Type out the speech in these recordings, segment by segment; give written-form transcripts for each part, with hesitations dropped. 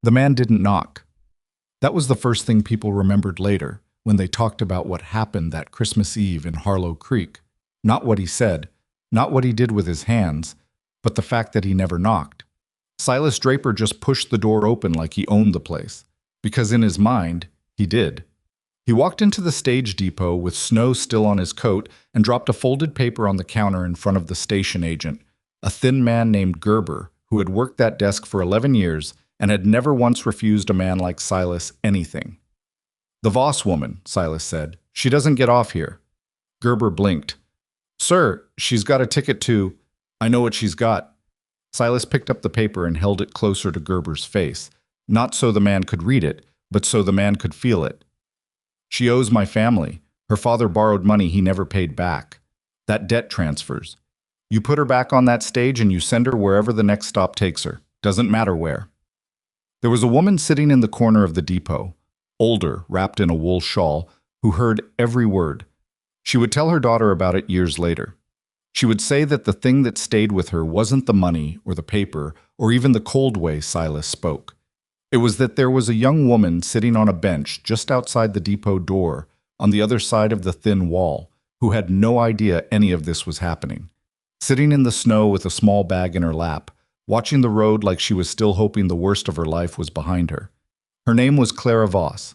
The man didn't knock. That was the first thing people remembered later, when they talked about what happened that Christmas Eve in Harlow Creek. Not what he said, not what he did with his hands, but the fact that he never knocked. Silas Draper just pushed the door open like he owned the place, because in his mind, he did. He walked into the stage depot with snow still on his coat and dropped a folded paper on the counter in front of the station agent, a thin man named Gerber, who had worked that desk for 11 years and had never once refused a man like Silas anything. "The Voss woman," Silas said. "She doesn't get off here." Gerber blinked. "Sir, she's got a ticket to—" "I know what she's got." Silas picked up the paper and held it closer to Gerber's face, not so the man could read it, but so the man could feel it. "She owes my family. Her father borrowed money he never paid back. That debt transfers. You put her back on that stage and you send her wherever the next stop takes her. Doesn't matter where." There was a woman sitting in the corner of the depot, older, wrapped in a wool shawl, who heard every word. She would tell her daughter about it years later. She would say that the thing that stayed with her wasn't the money or the paper or even the cold way Silas spoke. It was that there was a young woman sitting on a bench just outside the depot door, on the other side of the thin wall, who had no idea any of this was happening. Sitting in the snow with a small bag in her lap, watching the road like she was still hoping the worst of her life was behind her. Her name was Clara Voss,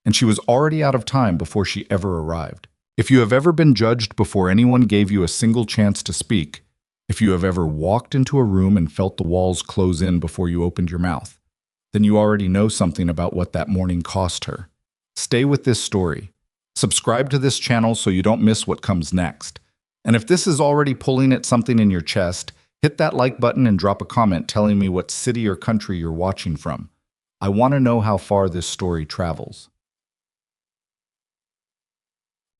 and she was already out of time before she ever arrived. If you have ever been judged before anyone gave you a single chance to speak, if you have ever walked into a room and felt the walls close in before you opened your mouth, then you already know something about what that morning cost her. Stay with this story. Subscribe to this channel so you don't miss what comes next. And if this is already pulling at something in your chest, hit that like button and drop a comment telling me what city or country you're watching from. I want to know how far this story travels.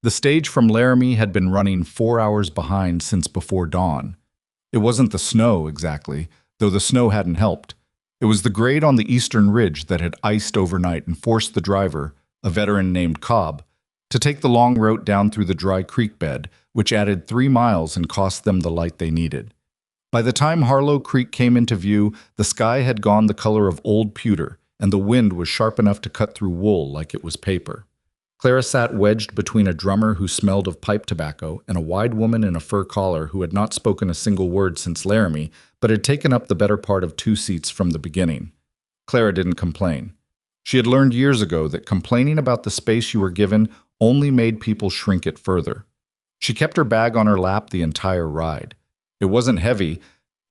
The stage from Laramie had been running 4 hours behind since before dawn. It wasn't the snow, exactly, though the snow hadn't helped. It was the grade on the eastern ridge that had iced overnight and forced the driver, a veteran named Cobb, to take the long route down through the dry creek bed, which added 3 miles and cost them the light they needed. By the time Harlow Creek came into view, the sky had gone the color of old pewter, and the wind was sharp enough to cut through wool like it was paper. Clara sat wedged between a drummer who smelled of pipe tobacco and a wide woman in a fur collar who had not spoken a single word since Laramie, but had taken up the better part of 2 seats from the beginning. Clara didn't complain. She had learned years ago that complaining about the space you were given only made people shrink it further. She kept her bag on her lap the entire ride. It wasn't heavy.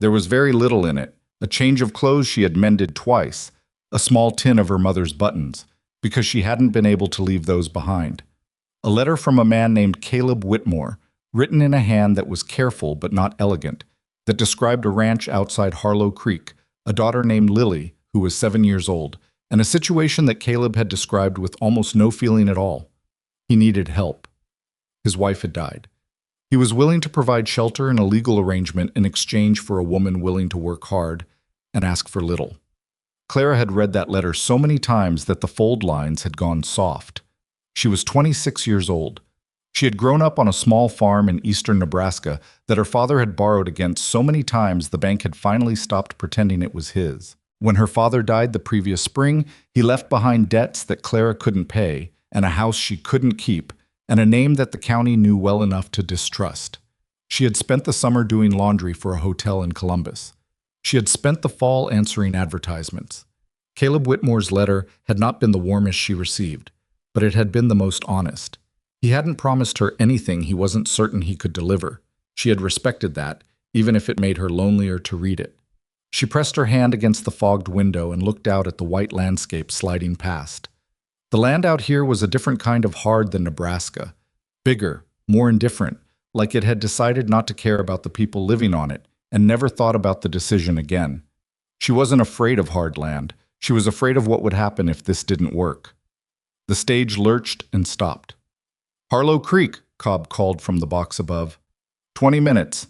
There was very little in it. A change of clothes she had mended twice, a small tin of her mother's buttons, because she hadn't been able to leave those behind. A letter from a man named Caleb Whitmore, written in a hand that was careful but not elegant, that described a ranch outside Harlow Creek, a daughter named Lily, who was 7 years old, and a situation that Caleb had described with almost no feeling at all. He needed help. His wife had died. He was willing to provide shelter and a legal arrangement in exchange for a woman willing to work hard and ask for little. Clara had read that letter so many times that the fold lines had gone soft. She was 26 years old. She had grown up on a small farm in eastern Nebraska that her father had borrowed against so many times the bank had finally stopped pretending it was his. When her father died the previous spring, he left behind debts that Clara couldn't pay, and a house she couldn't keep, and a name that the county knew well enough to distrust. She had spent the summer doing laundry for a hotel in Columbus. She had spent the fall answering advertisements. Caleb Whitmore's letter had not been the warmest she received, but it had been the most honest. He hadn't promised her anything he wasn't certain he could deliver. She had respected that, even if it made her lonelier to read it. She pressed her hand against the fogged window and looked out at the white landscape sliding past. The land out here was a different kind of hard than Nebraska. Bigger, more indifferent, like it had decided not to care about the people living on it, and never thought about the decision again. She wasn't afraid of hard land. She was afraid of what would happen if this didn't work. The stage lurched and stopped. "Harlow Creek," Cobb called from the box above. 20 minutes.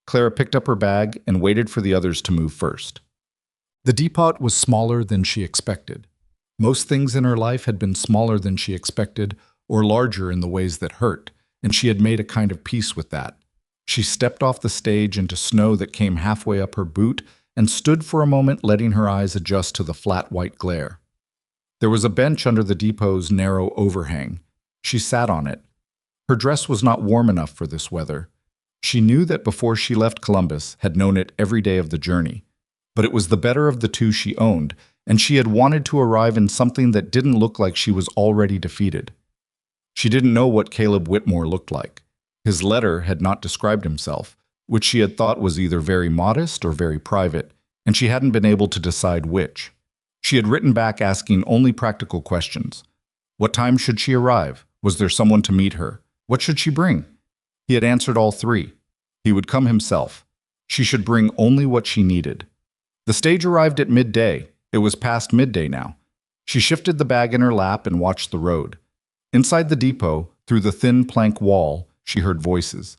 Clara picked up her bag and waited for the others to move first. The depot was smaller than she expected. Most things in her life had been smaller than she expected, or larger in the ways that hurt, and she had made a kind of peace with that. She stepped off the stage into snow that came halfway up her boot and stood for a moment, letting her eyes adjust to the flat white glare. There was a bench under the depot's narrow overhang. She sat on it. Her dress was not warm enough for this weather. She knew that before she left Columbus, had known it every day of the journey. But it was the better of the two she owned, and she had wanted to arrive in something that didn't look like she was already defeated. She didn't know what Caleb Whitmore looked like. His letter had not described himself, which she had thought was either very modest or very private, and she hadn't been able to decide which. She had written back asking only practical questions. What time should she arrive? Was there someone to meet her? What should she bring? He had answered all three. He would come himself. She should bring only what she needed. The stage arrived at midday. It was past midday now. She shifted the bag in her lap and watched the road. Inside the depot, through the thin plank wall, she heard voices.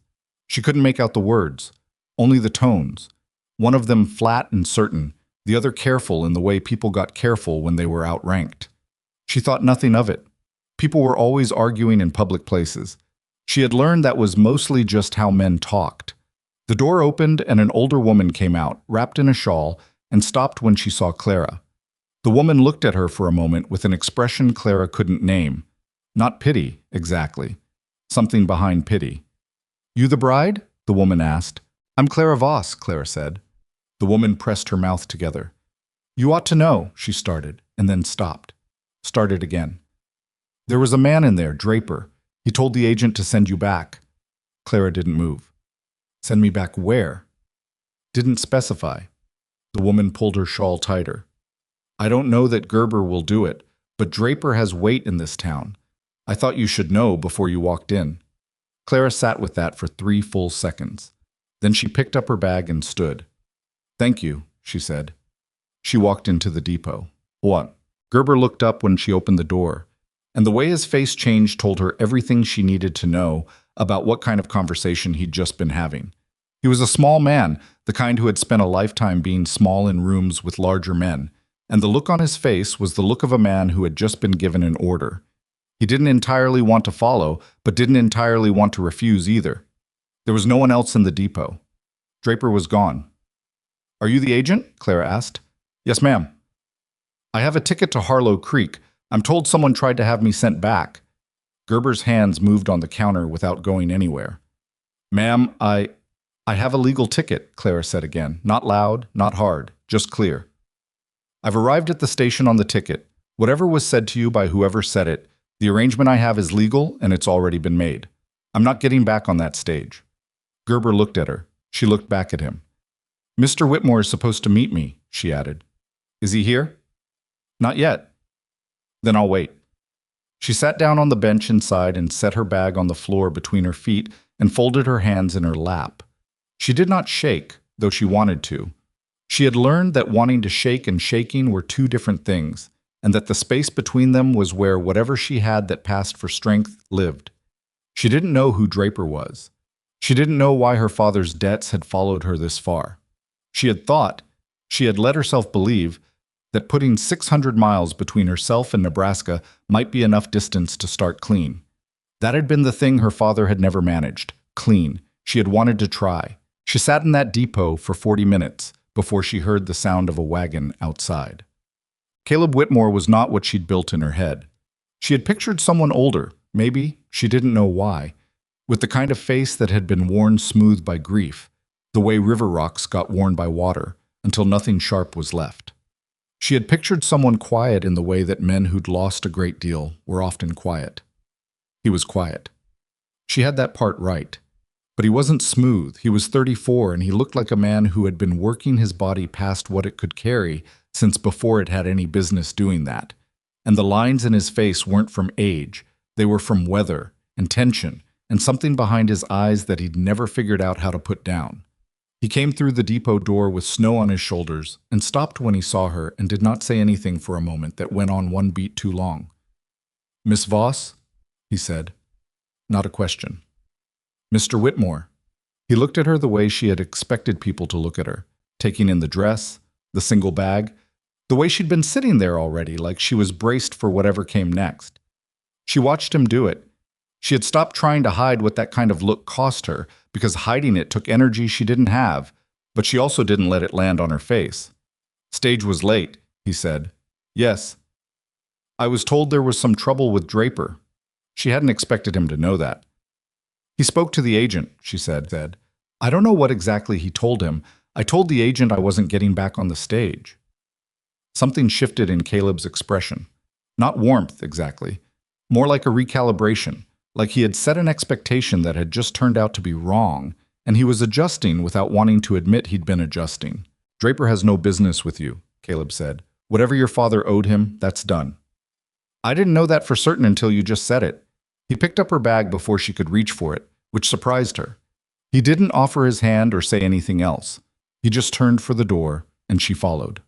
She couldn't make out the words, only the tones. One of them flat and certain, the other careful in the way people got careful when they were outranked. She thought nothing of it. People were always arguing in public places. She had learned that was mostly just how men talked. The door opened and an older woman came out, wrapped in a shawl, and stopped when she saw Clara. The woman looked at her for a moment with an expression Clara couldn't name. Not pity, exactly. Something behind pity. "You the bride?" the woman asked. "I'm Clara Voss," Clara said. The woman pressed her mouth together. "You ought to know," she started, and then stopped. Started again. "There was a man in there, Draper. He told the agent to send you back." Clara didn't move. "Send me back where?" "Didn't specify." The woman pulled her shawl tighter. "I don't know that Gerber will do it, but Draper has weight in this town. I thought you should know before you walked in." Clara sat with that for 3 full seconds. Then she picked up her bag and stood. "Thank you," she said. She walked into the depot. "What?" Gerber looked up when she opened the door, and the way his face changed told her everything she needed to know about what kind of conversation he'd just been having. He was a small man, the kind who had spent a lifetime being small in rooms with larger men, and the look on his face was the look of a man who had just been given an order. He didn't entirely want to follow, but didn't entirely want to refuse either. There was no one else in the depot. Draper was gone. "Are you the agent?" Clara asked. "Yes, ma'am." "I have a ticket to Harlow Creek. I'm told someone tried to have me sent back." Gerber's hands moved on the counter without going anywhere. "Ma'am, I have a legal ticket," Clara said again. Not loud, not hard, just clear. "I've arrived at the station on the ticket. Whatever was said to you by whoever said it, the arrangement I have is legal and it's already been made. I'm not getting back on that stage." Gerber looked at her. She looked back at him. "Mr. Whitmore is supposed to meet me," she added. "Is he here?" "Not yet." "Then I'll wait." She sat down on the bench inside and set her bag on the floor between her feet and folded her hands in her lap. She did not shake, though she wanted to. She had learned that wanting to shake and shaking were two different things, and that the space between them was where whatever she had that passed for strength lived. She didn't know who Draper was. She didn't know why her father's debts had followed her this far. She had let herself believe, that putting 600 miles between herself and Nebraska might be enough distance to start clean. That had been the thing her father had never managed, clean. She had wanted to try. She sat in that depot for 40 minutes before she heard the sound of a wagon outside. Caleb Whitmore was not what she'd built in her head. She had pictured someone older, maybe, she didn't know why, with the kind of face that had been worn smooth by grief, the way river rocks got worn by water, until nothing sharp was left. She had pictured someone quiet in the way that men who'd lost a great deal were often quiet. He was quiet. She had that part right. But he wasn't smooth. He was 34, and he looked like a man who had been working his body past what it could carry since before it had any business doing that. And the lines in his face weren't from age. They were from weather and tension and something behind his eyes that he'd never figured out how to put down. He came through the depot door with snow on his shoulders and stopped when he saw her and did not say anything for a moment that went on one beat too long. "Miss Voss?" he said. Not a question. "Mr. Whitmore." He looked at her the way she had expected people to look at her, taking in the dress, the single bag, the way she'd been sitting there already, like she was braced for whatever came next. She watched him do it. She had stopped trying to hide what that kind of look cost her, because hiding it took energy she didn't have. but she also didn't let it land on her face. Stage was late, he said. Yes. I was told there was some trouble with Draper. She hadn't expected him to know that. He spoke to the agent, she said. I don't know what exactly he told him. I told the agent I wasn't getting back on the stage. Something shifted in Caleb's expression. Not warmth, exactly. More like a recalibration, like he had set an expectation that had just turned out to be wrong, and he was adjusting without wanting to admit he'd been adjusting. Draper has no business with you, Caleb said. Whatever your father owed him, that's done. I didn't know that for certain until you just said it. He picked up her bag before she could reach for it, which surprised her. He didn't offer his hand or say anything else. He just turned for the door, and she followed.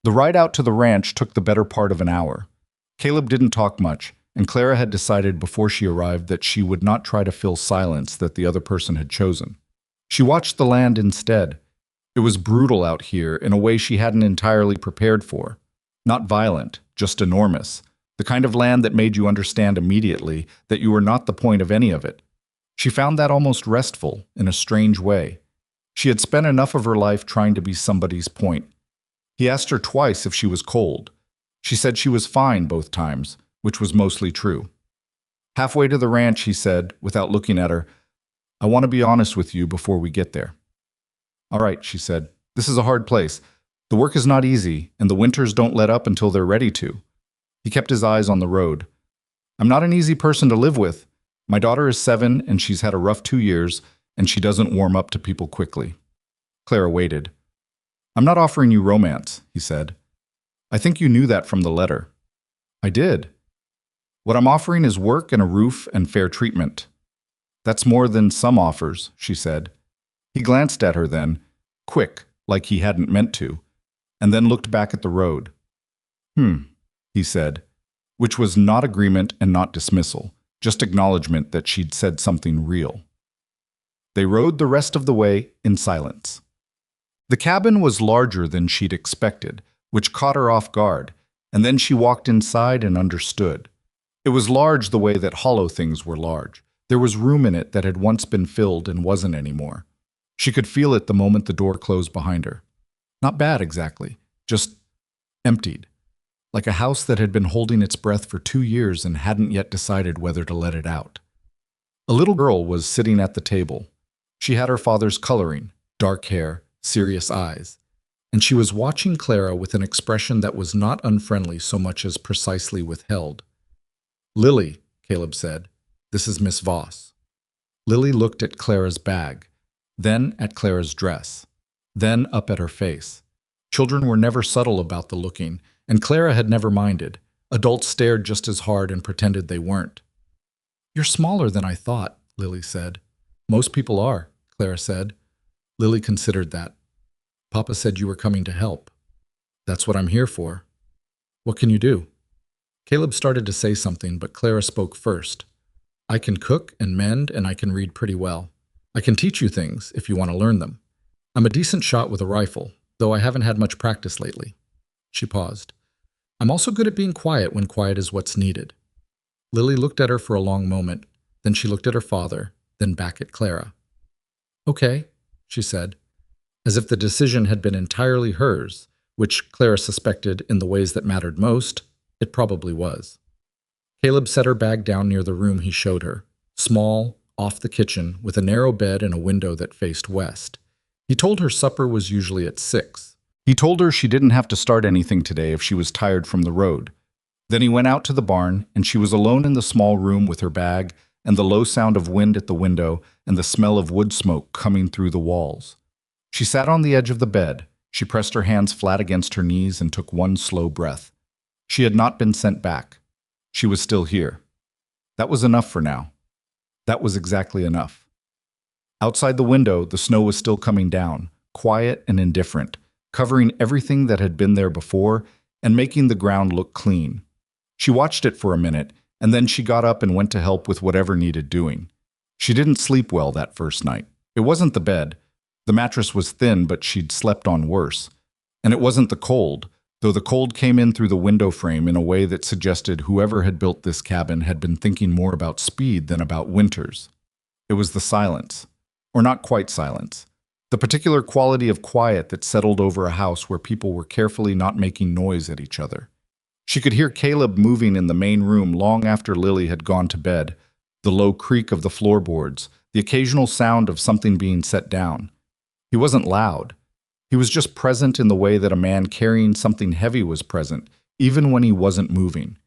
The ride out to the ranch took the better part of an hour. Caleb didn't talk much, and Clara had decided before she arrived that she would not try to fill silence that the other person had chosen. She watched the land instead. It was brutal out here in a way she hadn't entirely prepared for. Not violent, just enormous. The kind of land that made you understand immediately that you were not the point of any of it. She found that almost restful, in a strange way. She had spent enough of her life trying to be somebody's point. He asked her twice if she was cold. She said she was fine both times, which was mostly true. Halfway to the ranch, he said, without looking at her, I want to be honest with you before we get there. All right, she said. This is a hard place. The work is not easy, and the winters don't let up until they're ready to. He kept his eyes on the road. I'm not an easy person to live with. My daughter is 7, and she's had a rough 2 years, and she doesn't warm up to people quickly. Clara waited. I'm not offering you romance, he said. I think you knew that from the letter. I did. What I'm offering is work and a roof and fair treatment. That's more than some offers, she said. He glanced at her then, quick, like he hadn't meant to, and then looked back at the road. He said, which was not agreement and not dismissal, just acknowledgement that she'd said something real. They rode the rest of the way in silence. The cabin was larger than she'd expected, which caught her off guard, and then she walked inside and understood. It was large the way that hollow things were large. There was room in it that had once been filled and wasn't anymore. She could feel it the moment the door closed behind her. Not bad exactly, just emptied. Like a house that had been holding its breath for 2 years and hadn't yet decided whether to let it out. A little girl was sitting at the table. She had her father's coloring, dark hair, serious eyes, and she was watching Clara with an expression that was not unfriendly so much as precisely withheld. Lily, Caleb said, this is Miss Voss. Lily looked at Clara's bag, then at Clara's dress, then up at her face. Children were never subtle about the looking, and Clara had never minded. Adults stared just as hard and pretended they weren't. You're smaller than I thought, Lily said. Most people are, Clara said. Lily considered that. Papa said you were coming to help. That's what I'm here for. What can you do? Caleb started to say something, but Clara spoke first. I can cook and mend, and I can read pretty well. I can teach you things if you want to learn them. I'm a decent shot with a rifle, though I haven't had much practice lately. She paused. I'm also good at being quiet when quiet is what's needed. Lily looked at her for a long moment, then she looked at her father, then back at Clara. Okay, she said, as if the decision had been entirely hers, which Clara suspected in the ways that mattered most, it probably was. Caleb set her bag down near the room he showed her, small, off the kitchen, with a narrow bed and a window that faced west. He told her supper was usually at 6. He told her she didn't have to start anything today if she was tired from the road. Then he went out to the barn, and she was alone in the small room with her bag and the low sound of wind at the window and the smell of wood smoke coming through the walls. She sat on the edge of the bed. She pressed her hands flat against her knees and took one slow breath. She had not been sent back. She was still here. That was enough for now. That was exactly enough. Outside the window, the snow was still coming down, quiet and indifferent, covering everything that had been there before and making the ground look clean. She watched it for a minute, and then she got up and went to help with whatever needed doing. She didn't sleep well that first night. It wasn't the bed. The mattress was thin, but she'd slept on worse. And it wasn't the cold, though the cold came in through the window frame in a way that suggested whoever had built this cabin had been thinking more about speed than about winters. It was the silence. Or not quite silence. The particular quality of quiet that settled over a house where people were carefully not making noise at each other. She could hear Caleb moving in the main room long after Lily had gone to bed, the low creak of the floorboards, the occasional sound of something being set down. He wasn't loud. He was just present in the way that a man carrying something heavy was present, even when he wasn't moving.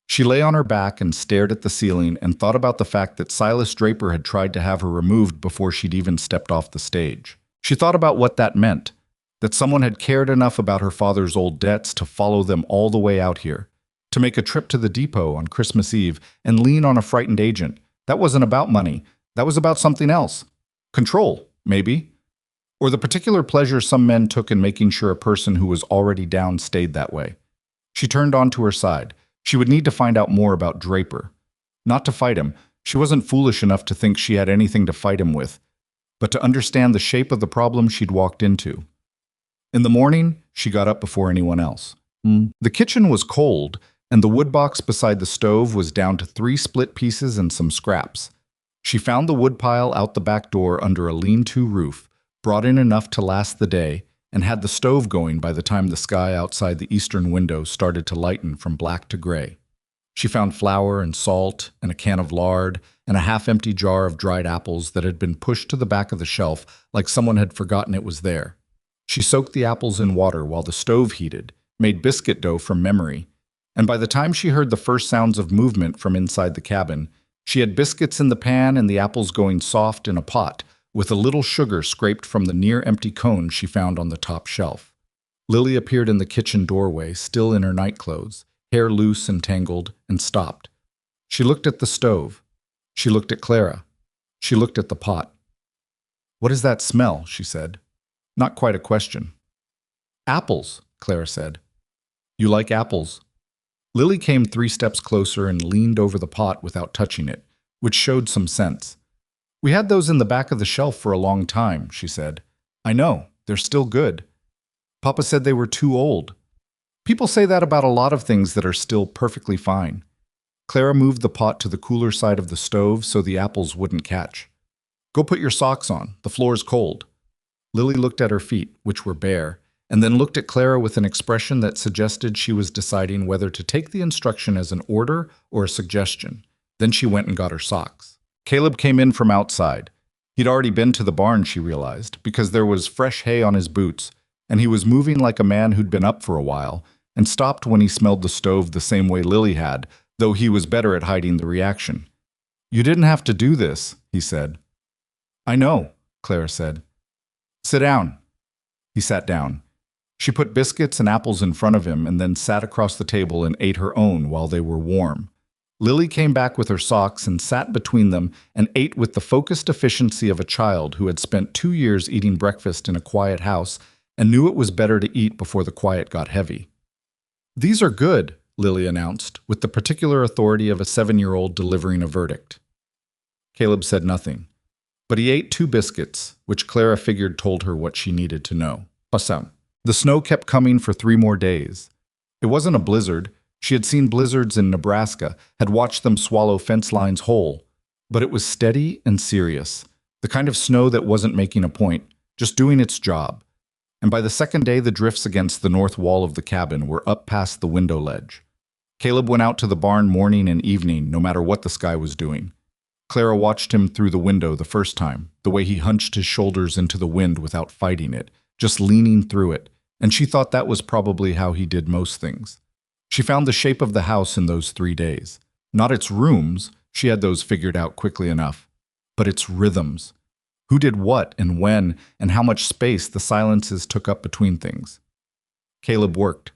She lay on her back and stared at the ceiling and thought about the fact that Silas Draper had tried to have her removed before she'd even stepped off the stage. She thought about what that meant, that someone had cared enough about her father's old debts to follow them all the way out here, to make a trip to the depot on Christmas Eve and lean on a frightened agent. That wasn't about money. That was about something else. Control, maybe. Or the particular pleasure some men took in making sure a person who was already down stayed that way. She turned onto her side. She would need to find out more about Draper. Not to fight him. She wasn't foolish enough to think she had anything to fight him with, but to understand the shape of the problem she'd walked into. In the morning, she got up before anyone else. The kitchen was cold, and the wood box beside the stove was down to 3 split pieces and some scraps. She found the wood pile out the back door under a lean-to roof, brought in enough to last the day, and had the stove going by the time the sky outside the eastern window started to lighten from black to gray. She found flour and salt and a can of lard and a half-empty jar of dried apples that had been pushed to the back of the shelf like someone had forgotten it was there. She soaked the apples in water while the stove heated, made biscuit dough from memory, and by the time she heard the first sounds of movement from inside the cabin, she had biscuits in the pan and the apples going soft in a pot, with a little sugar scraped from the near-empty cone she found on the top shelf. Lily appeared in the kitchen doorway, still in her nightclothes, hair loose and tangled, and stopped. She looked at the stove. She looked at Clara. She looked at the pot. "What is that smell?" she said. Not quite a question. "Apples," Clara said. "You like apples?" Lily came 3 steps closer and leaned over the pot without touching it, which showed some sense. "We had those in the back of the shelf for a long time," she said. "I know, they're still good. Papa said they were too old. People say that about a lot of things that are still perfectly fine." Clara moved the pot to the cooler side of the stove so the apples wouldn't catch. "Go put your socks on. The floor's cold." Lily looked at her feet, which were bare, and then looked at Clara with an expression that suggested she was deciding whether to take the instruction as an order or a suggestion. Then she went and got her socks. Caleb came in from outside. He'd already been to the barn, she realized, because there was fresh hay on his boots, and he was moving like a man who'd been up for a while, and stopped when he smelled the stove the same way Lily had, though he was better at hiding the reaction. "You didn't have to do this," he said. "I know," Clara said. "Sit down." He sat down. She put biscuits and apples in front of him and then sat across the table and ate her own while they were warm. Lily came back with her socks and sat between them and ate with the focused efficiency of a child who had spent 2 years eating breakfast in a quiet house and knew it was better to eat before the quiet got heavy. "These are good," Lily announced, with the particular authority of a 7-year-old delivering a verdict. Caleb said nothing, but he ate 2 biscuits, which Clara figured told her what she needed to know. Passam. The snow kept coming for 3 more days. It wasn't a blizzard. She had seen blizzards in Nebraska, had watched them swallow fence lines whole, but it was steady and serious, the kind of snow that wasn't making a point, just doing its job. And by the second day, the drifts against the north wall of the cabin were up past the window ledge. Caleb went out to the barn morning and evening, no matter what the sky was doing. Clara watched him through the window the first time, the way he hunched his shoulders into the wind without fighting it, just leaning through it, and she thought that was probably how he did most things. She found the shape of the house in those 3 days. Not its rooms, she had those figured out quickly enough, but its rhythms. Who did what and when, and how much space the silences took up between things. Caleb worked.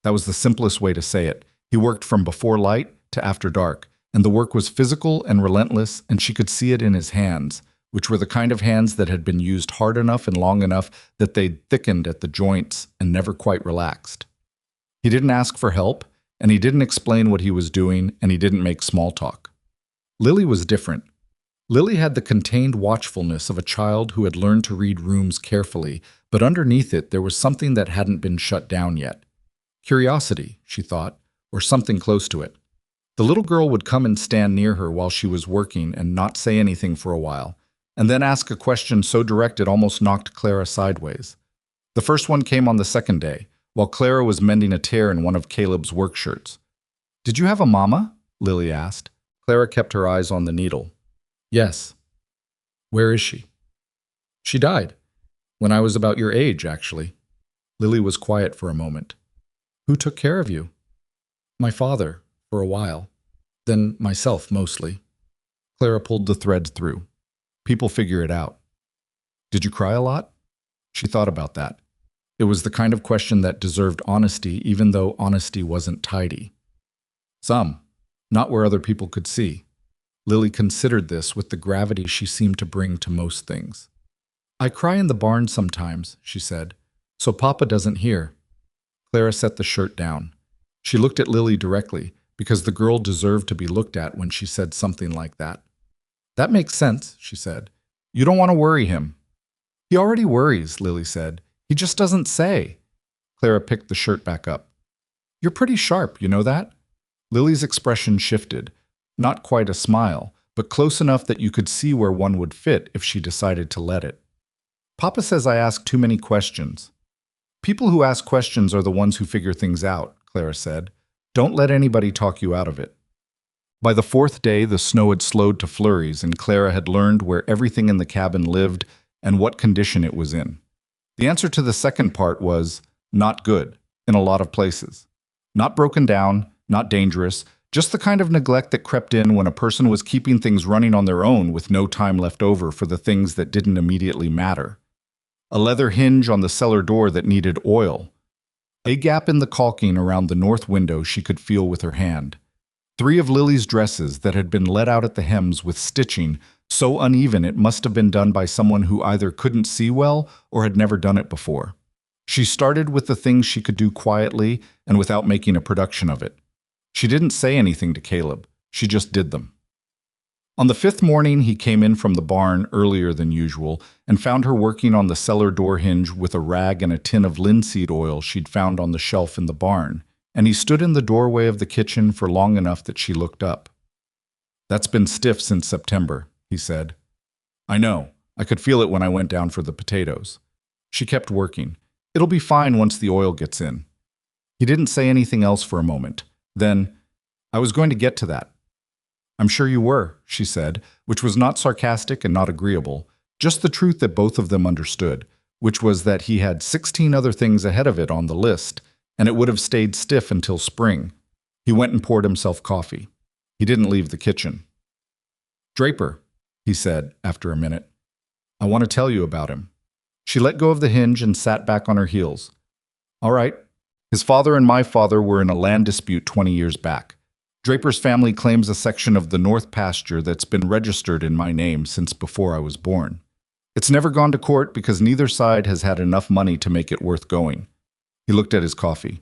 That was the simplest way to say it. He worked from before light to after dark, and the work was physical and relentless, and she could see it in his hands, which were the kind of hands that had been used hard enough and long enough that they'd thickened at the joints and never quite relaxed. He didn't ask for help, and he didn't explain what he was doing, and he didn't make small talk. Lily was different. Lily had the contained watchfulness of a child who had learned to read rooms carefully, but underneath it there was something that hadn't been shut down yet. Curiosity, she thought, or something close to it. The little girl would come and stand near her while she was working and not say anything for a while, and then ask a question so direct it almost knocked Clara sideways. The first one came on the second day, while Clara was mending a tear in one of Caleb's work shirts. "Did you have a mama?" Lily asked. Clara kept her eyes on the needle. "Yes." "Where is she?" "She died. When I was about your age, actually." Lily was quiet for a moment. "Who took care of you?" "My father, for a while. Then myself, mostly." Clara pulled the thread through. "People figure it out." "Did you cry a lot?" She thought about that. It was the kind of question that deserved honesty, even though honesty wasn't tidy. "Some. Not where other people could see." Lily considered this with the gravity she seemed to bring to most things. "I cry in the barn sometimes," she said, "so Papa doesn't hear." Clara set the shirt down. She looked at Lily directly, because the girl deserved to be looked at when she said something like that. "That makes sense," she said. "You don't want to worry him." "He already worries," Lily said. "He just doesn't say." Clara picked the shirt back up. "You're pretty sharp, you know that?" Lily's expression shifted. Not quite a smile, but close enough that you could see where one would fit if she decided to let it. "Papa says I ask too many questions." "People who ask questions are the ones who figure things out," Clara said. "Don't let anybody talk you out of it." By the fourth day, the snow had slowed to flurries, and Clara had learned where everything in the cabin lived and what condition it was in. The answer to the second part was not good, in a lot of places. Not broken down, not dangerous, just the kind of neglect that crept in when a person was keeping things running on their own with no time left over for the things that didn't immediately matter. A leather hinge on the cellar door that needed oil. A gap in the caulking around the north window she could feel with her hand. 3 of Lily's dresses that had been let out at the hems with stitching so uneven it must have been done by someone who either couldn't see well or had never done it before. She started with the things she could do quietly and without making a production of it. She didn't say anything to Caleb. She just did them. On the 5th morning, he came in from the barn earlier than usual and found her working on the cellar door hinge with a rag and a tin of linseed oil she'd found on the shelf in the barn, and he stood in the doorway of the kitchen for long enough that she looked up. "That's been stiff since September," he said. "I know. I could feel it when I went down for the potatoes." She kept working. "It'll be fine once the oil gets in." He didn't say anything else for a moment. Then, "I was going to get to that." "I'm sure you were," she said, which was not sarcastic and not agreeable, just the truth that both of them understood, which was that he had 16 other things ahead of it on the list, and it would have stayed stiff until spring. He went and poured himself coffee. He didn't leave the kitchen. "Draper," he said after a minute. "I want to tell you about him." She let go of the hinge and sat back on her heels. "All right. His father and my father were in a land dispute 20 years back. Draper's family claims a section of the north pasture that's been registered in my name since before I was born. It's never gone to court because neither side has had enough money to make it worth going." He looked at his coffee.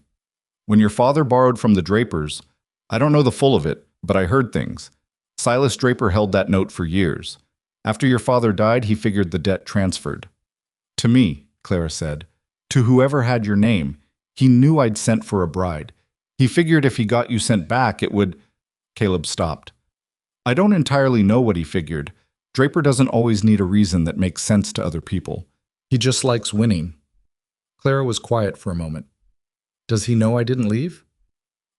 "When your father borrowed from the Drapers, I don't know the full of it, but I heard things. Silas Draper held that note for years. After your father died, he figured the debt transferred." "To me," Clara said. "To whoever had your name. He knew I'd sent for a bride. He figured if he got you sent back, it would—" Caleb stopped. "I don't entirely know what he figured. Draper doesn't always need a reason that makes sense to other people. He just likes winning." Clara was quiet for a moment. "Does he know I didn't leave?"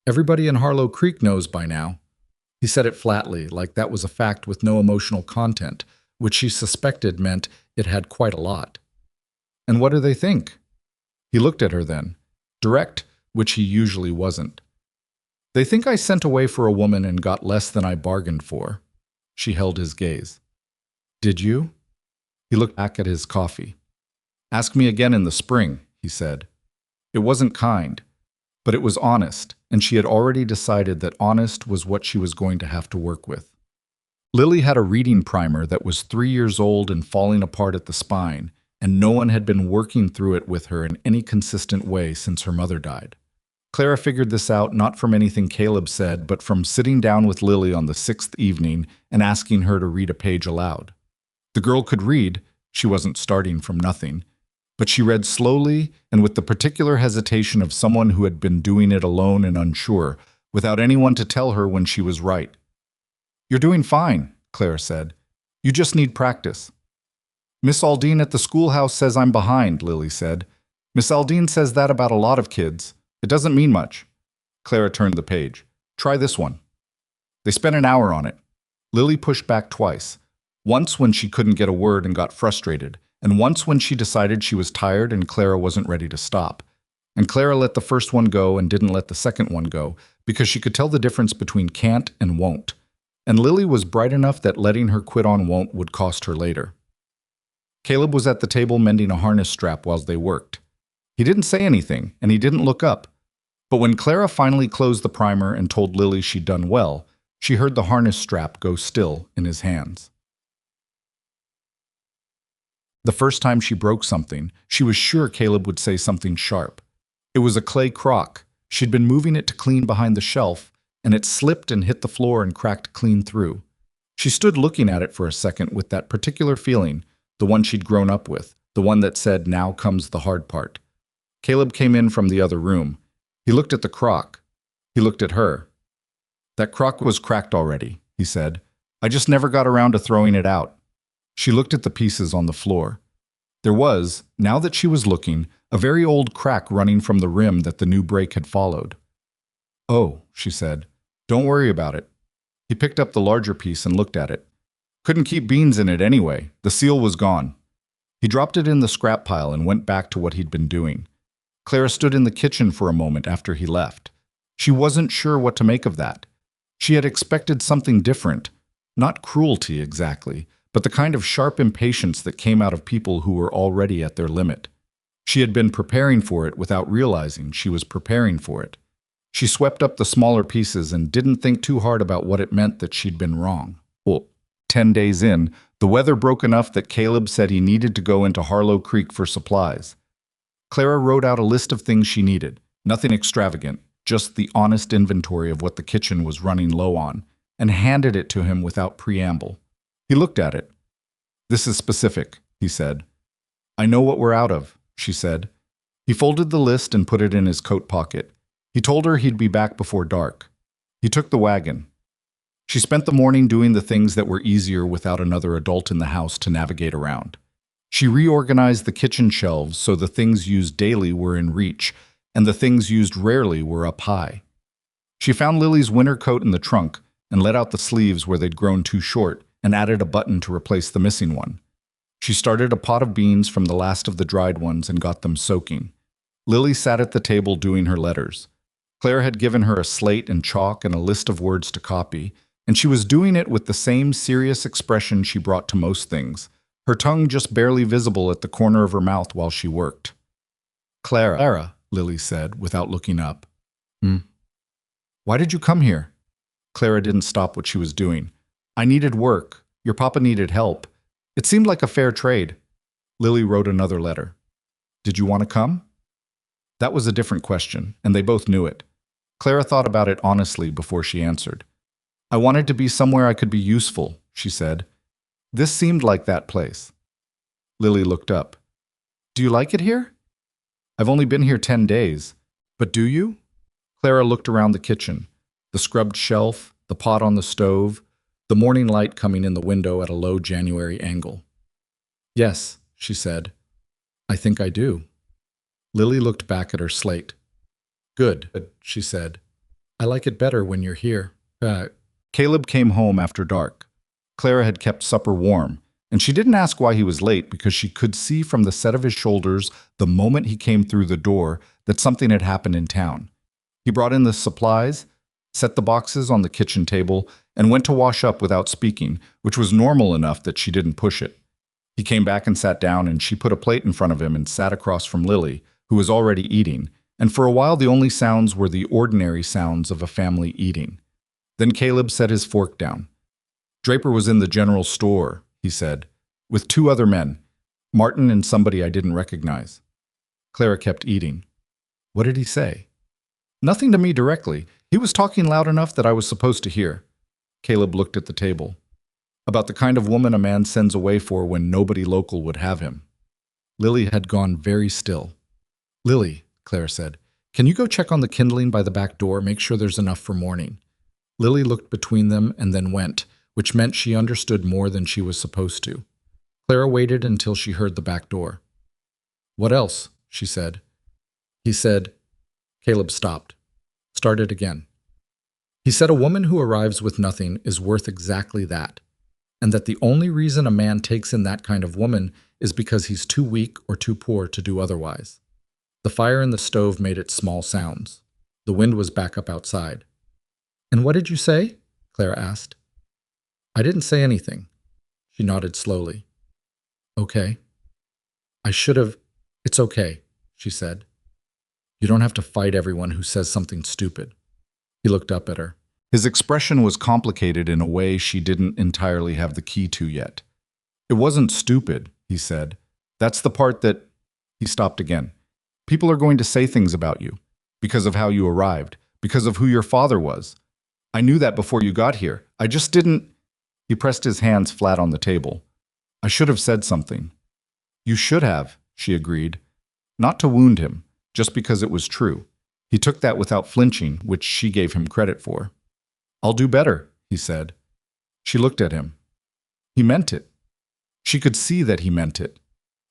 "Everybody in Harlow Creek knows by now." He said it flatly, like that was a fact with no emotional content, which she suspected meant it had quite a lot. "And what do they think?" He looked at her then, direct, which he usually wasn't. "They think I sent away for a woman and got less than I bargained for." She held his gaze. "Did you?" He looked back at his coffee. "Ask me again in the spring," he said. It wasn't kind, but it was honest, and she had already decided that honest was what she was going to have to work with. Lily had a reading primer that was 3 years old and falling apart at the spine, and no one had been working through it with her in any consistent way since her mother died. Clara figured this out not from anything Caleb said, but from sitting down with Lily on the 6th evening and asking her to read a page aloud. The girl could read, she wasn't starting from nothing, but she read slowly and with the particular hesitation of someone who had been doing it alone and unsure, without anyone to tell her when she was right. "You're doing fine," Clara said. "You just need practice." Miss Aldine at the schoolhouse says I'm behind, Lily said. Miss Aldine says that about a lot of kids. It doesn't mean much. Clara turned the page. Try this one. They spent an hour on it. Lily pushed back twice. Once when she couldn't get a word and got frustrated, and once when she decided she was tired and Clara wasn't ready to stop. And Clara let the first one go and didn't let the second one go, because she could tell the difference between can't and won't. And Lily was bright enough that letting her quit on won't would cost her later. Caleb was at the table mending a harness strap while they worked. He didn't say anything, and he didn't look up. But when Clara finally closed the primer and told Lily she'd done well, she heard the harness strap go still in his hands. The first time she broke something, she was sure Caleb would say something sharp. It was a clay crock. She'd been moving it to clean behind the shelf, and it slipped and hit the floor and cracked clean through. She stood looking at it for a second with that particular feeling, the one she'd grown up with, the one that said, now comes the hard part. Caleb came in from the other room. He looked at the crock. He looked at her. That crock was cracked already, he said. I just never got around to throwing it out. She looked at the pieces on the floor. There was, now that she was looking, a very old crack running from the rim that the new break had followed. Oh, she said. Don't worry about it. He picked up the larger piece and looked at it. Couldn't keep beans in it anyway. The seal was gone. He dropped it in the scrap pile and went back to what he'd been doing. Clara stood in the kitchen for a moment after he left. She wasn't sure what to make of that. She had expected something different. Not cruelty exactly, but the kind of sharp impatience that came out of people who were already at their limit. She had been preparing for it without realizing she was preparing for it. She swept up the smaller pieces and didn't think too hard about what it meant that she'd been wrong. Well, 10 days in, the weather broke enough that Caleb said he needed to go into Harlow Creek for supplies. Clara wrote out a list of things she needed, nothing extravagant, just the honest inventory of what the kitchen was running low on, and handed it to him without preamble. He looked at it. This is specific, he said. I know what we're out of, she said. He folded the list and put it in his coat pocket. He told her he'd be back before dark. He took the wagon. She spent the morning doing the things that were easier without another adult in the house to navigate around. She reorganized the kitchen shelves so the things used daily were in reach, and the things used rarely were up high. She found Lily's winter coat in the trunk and let out the sleeves where they'd grown too short and added a button to replace the missing one. She started a pot of beans from the last of the dried ones and got them soaking. Lily sat at the table doing her letters. Claire had given her a slate and chalk and a list of words to copy, and she was doing it with the same serious expression she brought to most things, her tongue just barely visible at the corner of her mouth while she worked. Clara, Lily said, without looking up. Why did you come here? Clara didn't stop what she was doing. I needed work. Your papa needed help. It seemed like a fair trade. Lily wrote another letter. Did you want to come? That was a different question, and they both knew it. Clara thought about it honestly before she answered. I wanted to be somewhere I could be useful, she said. This seemed like that place. Lily looked up. Do you like it here? I've only been here 10 days. But do you? Clara looked around the kitchen. The scrubbed shelf, the pot on the stove, the morning light coming in the window at a low January angle. Yes, she said. I think I do. Lily looked back at her slate. Good, she said. I like it better when you're here. Caleb came home after dark. Clara had kept supper warm, and she didn't ask why he was late because she could see from the set of his shoulders the moment he came through the door that something had happened in town. He brought in the supplies, set the boxes on the kitchen table, and went to wash up without speaking, which was normal enough that she didn't push it. He came back and sat down, and she put a plate in front of him and sat across from Lily, who was already eating, and for a while the only sounds were the ordinary sounds of a family eating. Then Caleb set his fork down. Draper was in the general store, he said, with 2 other men, Martin and somebody I didn't recognize. Clara kept eating. What did he say? Nothing to me directly. He was talking loud enough that I was supposed to hear. Caleb looked at the table. About the kind of woman a man sends away for when nobody local would have him. Lily had gone very still. Lily, Claire said, can you go check on the kindling by the back door, make sure there's enough for morning? Lily looked between them and then went, which meant she understood more than she was supposed to. Clara waited until she heard the back door. "What else?" she said. He said, Caleb stopped. Started again. He said a woman who arrives with nothing is worth exactly that, and that the only reason a man takes in that kind of woman is because he's too weak or too poor to do otherwise. The fire in the stove made its small sounds. The wind was back up outside. "And what did you say?" Clara asked. "I didn't say anything." She nodded slowly. "Okay." "I should have—" "It's okay," she said. "You don't have to fight everyone who says something stupid." He looked up at her. His expression was complicated in a way she didn't entirely have the key to yet. "It wasn't stupid," he said. "That's the part that—" He stopped again. "People are going to say things about you, because of how you arrived, because of who your father was. I knew that before you got here. I just didn't—" He pressed his hands flat on the table. "I should have said something." "You should have," she agreed. Not to wound him, just because it was true. He took that without flinching, which she gave him credit for. "I'll do better," he said. She looked at him. He meant it. She could see that he meant it.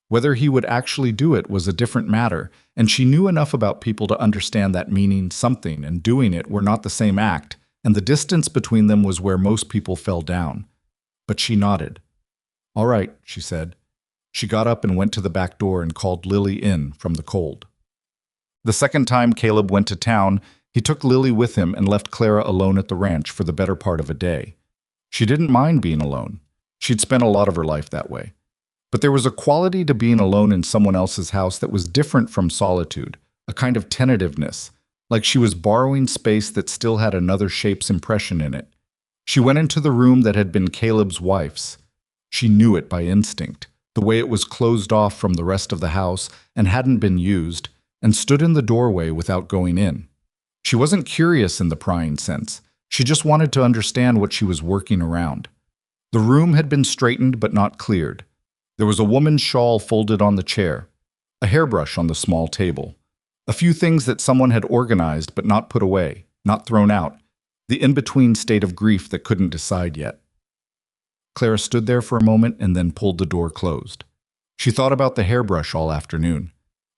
Whether he would actually do it was a different matter, and she knew enough about people to understand that meaning something and doing it were not the same act, and the distance between them was where most people fell down. But she nodded. "All right," she said. She got up and went to the back door and called Lily in from the cold. The second time Caleb went to town, he took Lily with him and left Clara alone at the ranch for the better part of a day. She didn't mind being alone. She'd spent a lot of her life that way. But there was a quality to being alone in someone else's house that was different from solitude, a kind of tentativeness, like she was borrowing space that still had another shape's impression in it. She went into the room that had been Caleb's wife's. She knew it by instinct, the way it was closed off from the rest of the house and hadn't been used, and stood in the doorway without going in. She wasn't curious in the prying sense. She just wanted to understand what she was working around. The room had been straightened but not cleared. There was a woman's shawl folded on the chair, a hairbrush on the small table, a few things that someone had organized but not put away, not thrown out, the in-between state of grief that couldn't decide yet. Clara stood there for a moment and then pulled the door closed. She thought about the hairbrush all afternoon,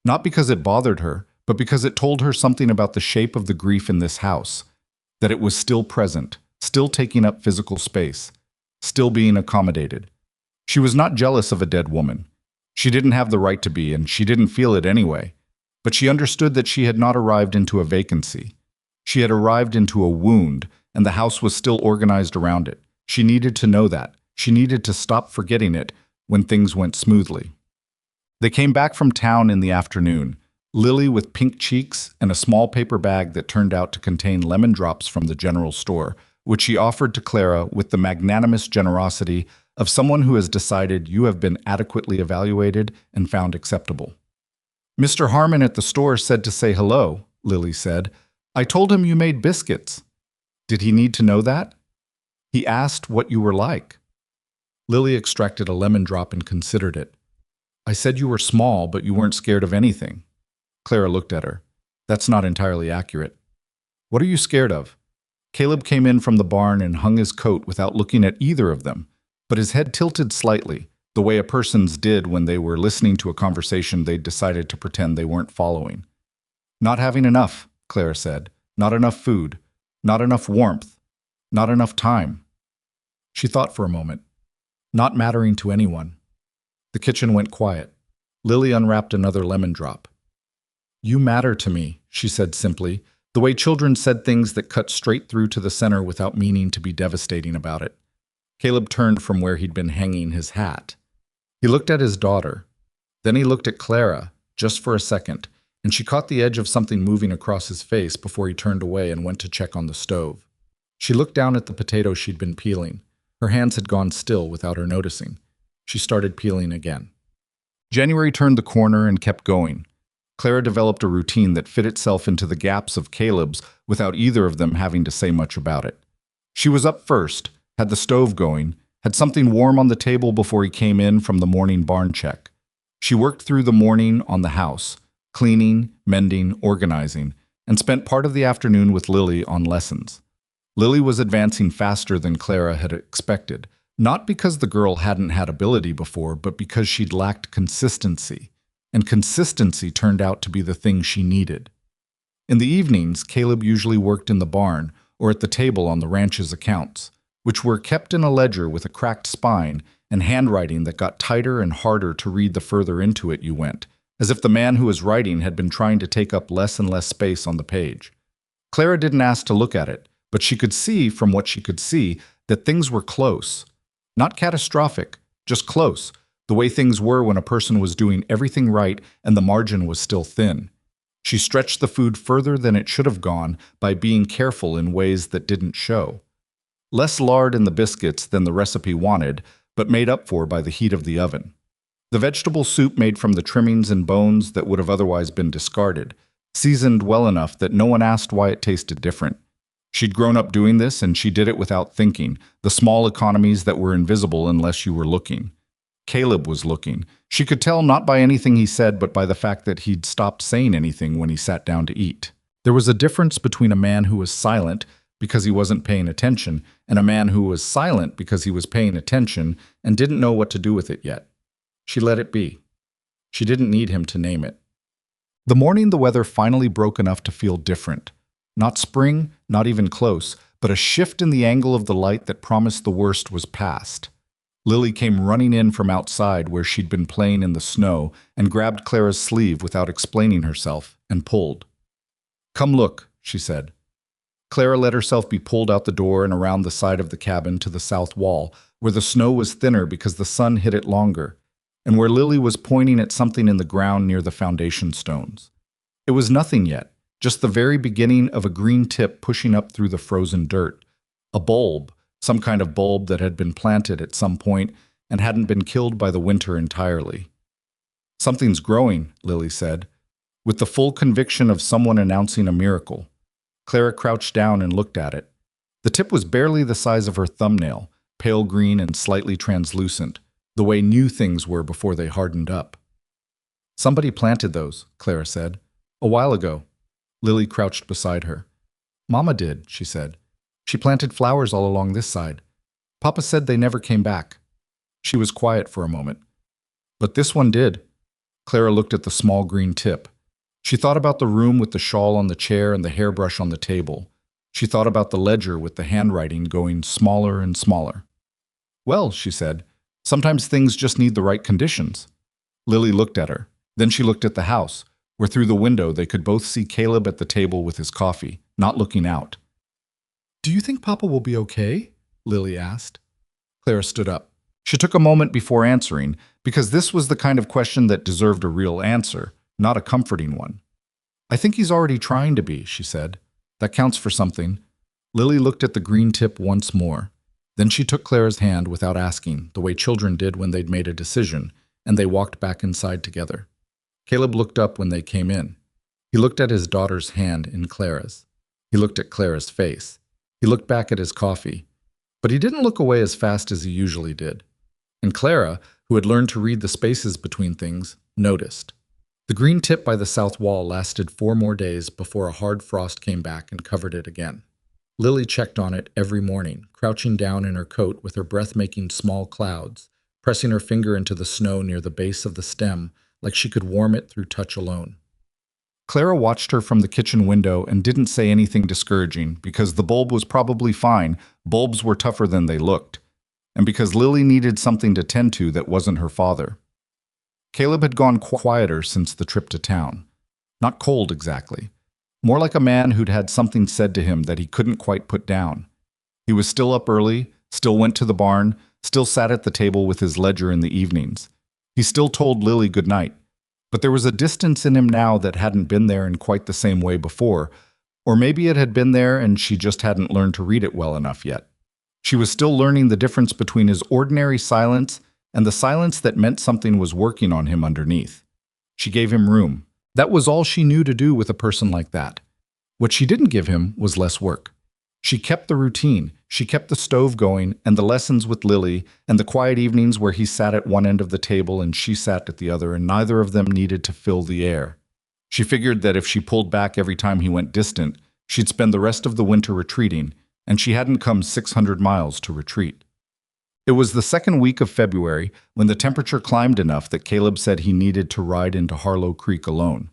not because it bothered her, but because it told her something about the shape of the grief in this house, that it was still present, still taking up physical space, still being accommodated. She was not jealous of a dead woman. She didn't have the right to be, and she didn't feel it anyway. But she understood that she had not arrived into a vacancy. She had arrived into a wound, and the house was still organized around it. She needed to know that. She needed to stop forgetting it when things went smoothly. They came back from town in the afternoon, Lily with pink cheeks and a small paper bag that turned out to contain lemon drops from the general store, which she offered to Clara with the magnanimous generosity of someone who has decided you have been adequately evaluated and found acceptable. "Mr. Harmon at the store said to say hello," Lily said. "I told him you made biscuits." "Did he need to know that?" "He asked what you were like." Lily extracted a lemon drop and considered it. "I said you were small, but you weren't scared of anything." Clara looked at her. "That's not entirely accurate." "What are you scared of?" Caleb came in from the barn and hung his coat without looking at either of them, but his head tilted slightly, the way a person's did when they were listening to a conversation they'd decided to pretend they weren't following. "Not having enough," Clara said. "Not enough food. Not enough warmth. Not enough time." She thought for a moment. Not mattering to anyone. The kitchen went quiet. Lily unwrapped another lemon drop. "You matter to me," she said simply, the way children said things that cut straight through to the center without meaning to be devastating about it. Caleb turned from where he'd been hanging his hat. He looked at his daughter. Then he looked at Clara, just for a second, and she caught the edge of something moving across his face before he turned away and went to check on the stove. She looked down at the potato she'd been peeling. Her hands had gone still without her noticing. She started peeling again. January turned the corner and kept going. Clara developed a routine that fit itself into the gaps of Caleb's without either of them having to say much about it. She was up first, had the stove going, had something warm on the table before he came in from the morning barn check. She worked through the morning on the house, cleaning, mending, organizing, and spent part of the afternoon with Lily on lessons. Lily was advancing faster than Clara had expected, Not because the girl hadn't had ability before, but because she'd lacked consistency, and consistency turned out to be the thing she needed. In the evenings, Caleb usually worked in the barn or at the table on the ranch's accounts, which were kept in a ledger with a cracked spine and handwriting that got tighter and harder to read the further into it you went, as if the man who was writing had been trying to take up less and less space on the page. Clara didn't ask to look at it, but she could see from what she could see that things were close. Not catastrophic, just close, the way things were when a person was doing everything right and the margin was still thin. She stretched the food further than it should have gone by being careful in ways that didn't show. Less lard in the biscuits than the recipe wanted, but made up for by the heat of the oven. The vegetable soup made from the trimmings and bones that would have otherwise been discarded, seasoned well enough that no one asked why it tasted different. She'd grown up doing this, and she did it without thinking, the small economies that were invisible unless you were looking. Caleb was looking. She could tell not by anything he said, but by the fact that he'd stopped saying anything when he sat down to eat. There was a difference between a man who was silent because he wasn't paying attention and a man who was silent because he was paying attention and didn't know what to do with it yet. She let it be. She didn't need him to name it. The morning the weather finally broke enough to feel different. Not spring, not even close, but a shift in the angle of the light that promised the worst was past. Lily came running in from outside where she'd been playing in the snow and grabbed Clara's sleeve without explaining herself and pulled. "Come look," she said. Clara let herself be pulled out the door and around the side of the cabin to the south wall, where the snow was thinner because the sun hit it longer, and where Lily was pointing at something in the ground near the foundation stones. It was nothing yet. Just the very beginning of a green tip pushing up through the frozen dirt. A bulb, some kind of bulb that had been planted at some point and hadn't been killed by the winter entirely. "Something's growing," Lily said, with the full conviction of someone announcing a miracle. Clara crouched down and looked at it. The tip was barely the size of her thumbnail, pale green and slightly translucent, the way new things were before they hardened up. "Somebody planted those," Clara said, "a while ago." Lily crouched beside her. "Mama did," she said. "She planted flowers all along this side. Papa said they never came back." She was quiet for a moment. "But this one did." Clara looked at the small green tip. She thought about the room with the shawl on the chair and the hairbrush on the table. She thought about the ledger with the handwriting going smaller and smaller. "Well," she said, "sometimes things just need the right conditions." Lily looked at her. Then she looked at the house, where through the window they could both see Caleb at the table with his coffee, not looking out. "Do you think Papa will be okay?" Lily asked. Clara stood up. She took a moment before answering, because this was the kind of question that deserved a real answer, not a comforting one. "I think he's already trying to be," she said. "That counts for something." Lily looked at the green tip once more. Then she took Clara's hand without asking, the way children did when they'd made a decision, and they walked back inside together. Caleb looked up when they came in. He looked at his daughter's hand in Clara's. He looked at Clara's face. He looked back at his coffee. But he didn't look away as fast as he usually did. And Clara, who had learned to read the spaces between things, noticed. The green tip by the south wall lasted 4 more days before a hard frost came back and covered it again. Lily checked on it every morning, crouching down in her coat with her breath making small clouds, pressing her finger into the snow near the base of the stem, like she could warm it through touch alone. Clara watched her from the kitchen window and didn't say anything discouraging because the bulb was probably fine. Bulbs were tougher than they looked. And because Lily needed something to tend to that wasn't her father. Caleb had gone quieter since the trip to town. Not cold exactly. More like a man who'd had something said to him that he couldn't quite put down. He was still up early, still went to the barn, still sat at the table with his ledger in the evenings. He still told Lily good night, but there was a distance in him now that hadn't been there in quite the same way before, or maybe it had been there and she just hadn't learned to read it well enough yet. She was still learning the difference between his ordinary silence and the silence that meant something was working on him underneath. She gave him room. That was all she knew to do with a person like that. What she didn't give him was less work. She kept the routine, she kept the stove going, and the lessons with Lily, and the quiet evenings where he sat at one end of the table and she sat at the other, and neither of them needed to fill the air. She figured that if she pulled back every time he went distant, she'd spend the rest of the winter retreating, and she hadn't come 600 miles to retreat. It was the second week of February when the temperature climbed enough that Caleb said he needed to ride into Harlow Creek alone.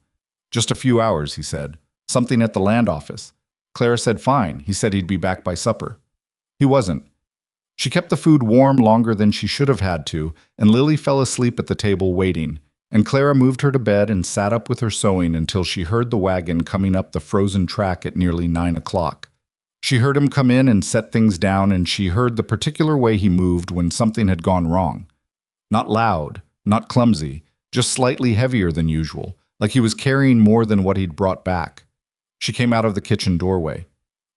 Just a few hours, he said. Something at the land office. Clara said fine. He said he'd be back by supper. He wasn't. She kept the food warm longer than she should have had to, and Lily fell asleep at the table waiting, and Clara moved her to bed and sat up with her sewing until she heard the wagon coming up the frozen track at nearly 9 o'clock. She heard him come in and set things down, and she heard the particular way he moved when something had gone wrong. Not loud, not clumsy, just slightly heavier than usual, like he was carrying more than what he'd brought back. She came out of the kitchen doorway.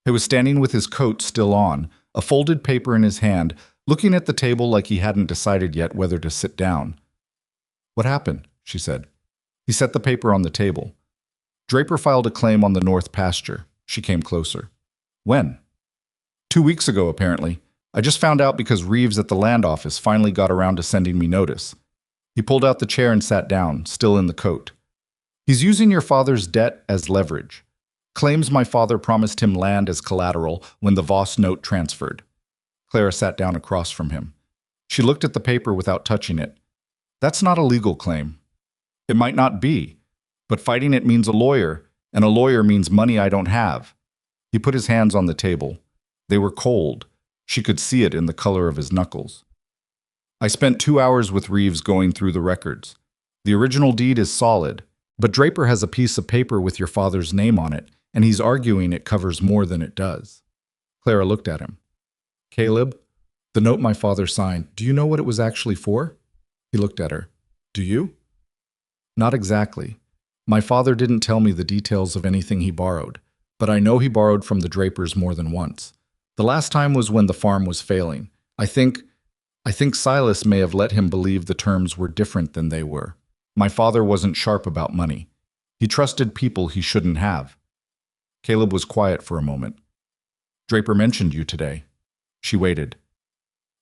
He was standing with his coat still on, a folded paper in his hand, looking at the table like he hadn't decided yet whether to sit down. "What happened?" she said. He set the paper on the table. "Draper filed a claim on the north pasture." She came closer. "When?" "2 weeks ago, apparently. I just found out because Reeves at the land office finally got around to sending me notice." He pulled out the chair and sat down, still in the coat. "He's using your father's debt as leverage. Claims my father promised him land as collateral when the Voss note transferred." Clara sat down across from him. She looked at the paper without touching it. "That's not a legal claim." "It might not be, but fighting it means a lawyer, and a lawyer means money I don't have." He put his hands on the table. They were cold. She could see it in the color of his knuckles. "I spent 2 hours with Reeves going through the records. The original deed is solid, but Draper has a piece of paper with your father's name on it, and he's arguing it covers more than it does." Clara looked at him. "Caleb, the note my father signed, do you know what it was actually for?" He looked at her. "Do you?" "Not exactly. My father didn't tell me the details of anything he borrowed, but I know he borrowed from the Drapers more than once. The last time was when the farm was failing. I think Silas may have let him believe the terms were different than they were. My father wasn't sharp about money. He trusted people he shouldn't have." Caleb was quiet for a moment. "Draper mentioned you today." She waited.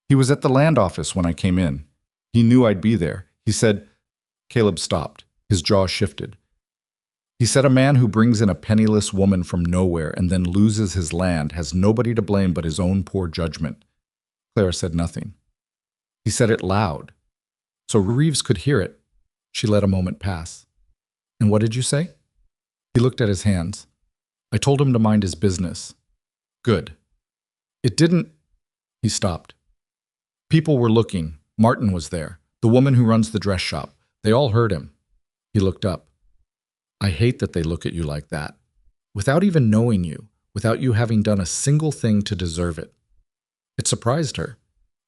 "He was at the land office when I came in. He knew I'd be there. He said—" Caleb stopped. His jaw shifted. "He said a man who brings in a penniless woman from nowhere and then loses his land has nobody to blame but his own poor judgment." Clara said nothing. "He said it loud. So Reeves could hear it." She let a moment pass. "And what did you say?" He looked at his hands. "I told him to mind his business." "Good." "It didn't—" He stopped. "People were looking. Martin was there, the woman who runs the dress shop. They all heard him." He looked up. "I hate that they look at you like that. Without even knowing you, without you having done a single thing to deserve it." It surprised her.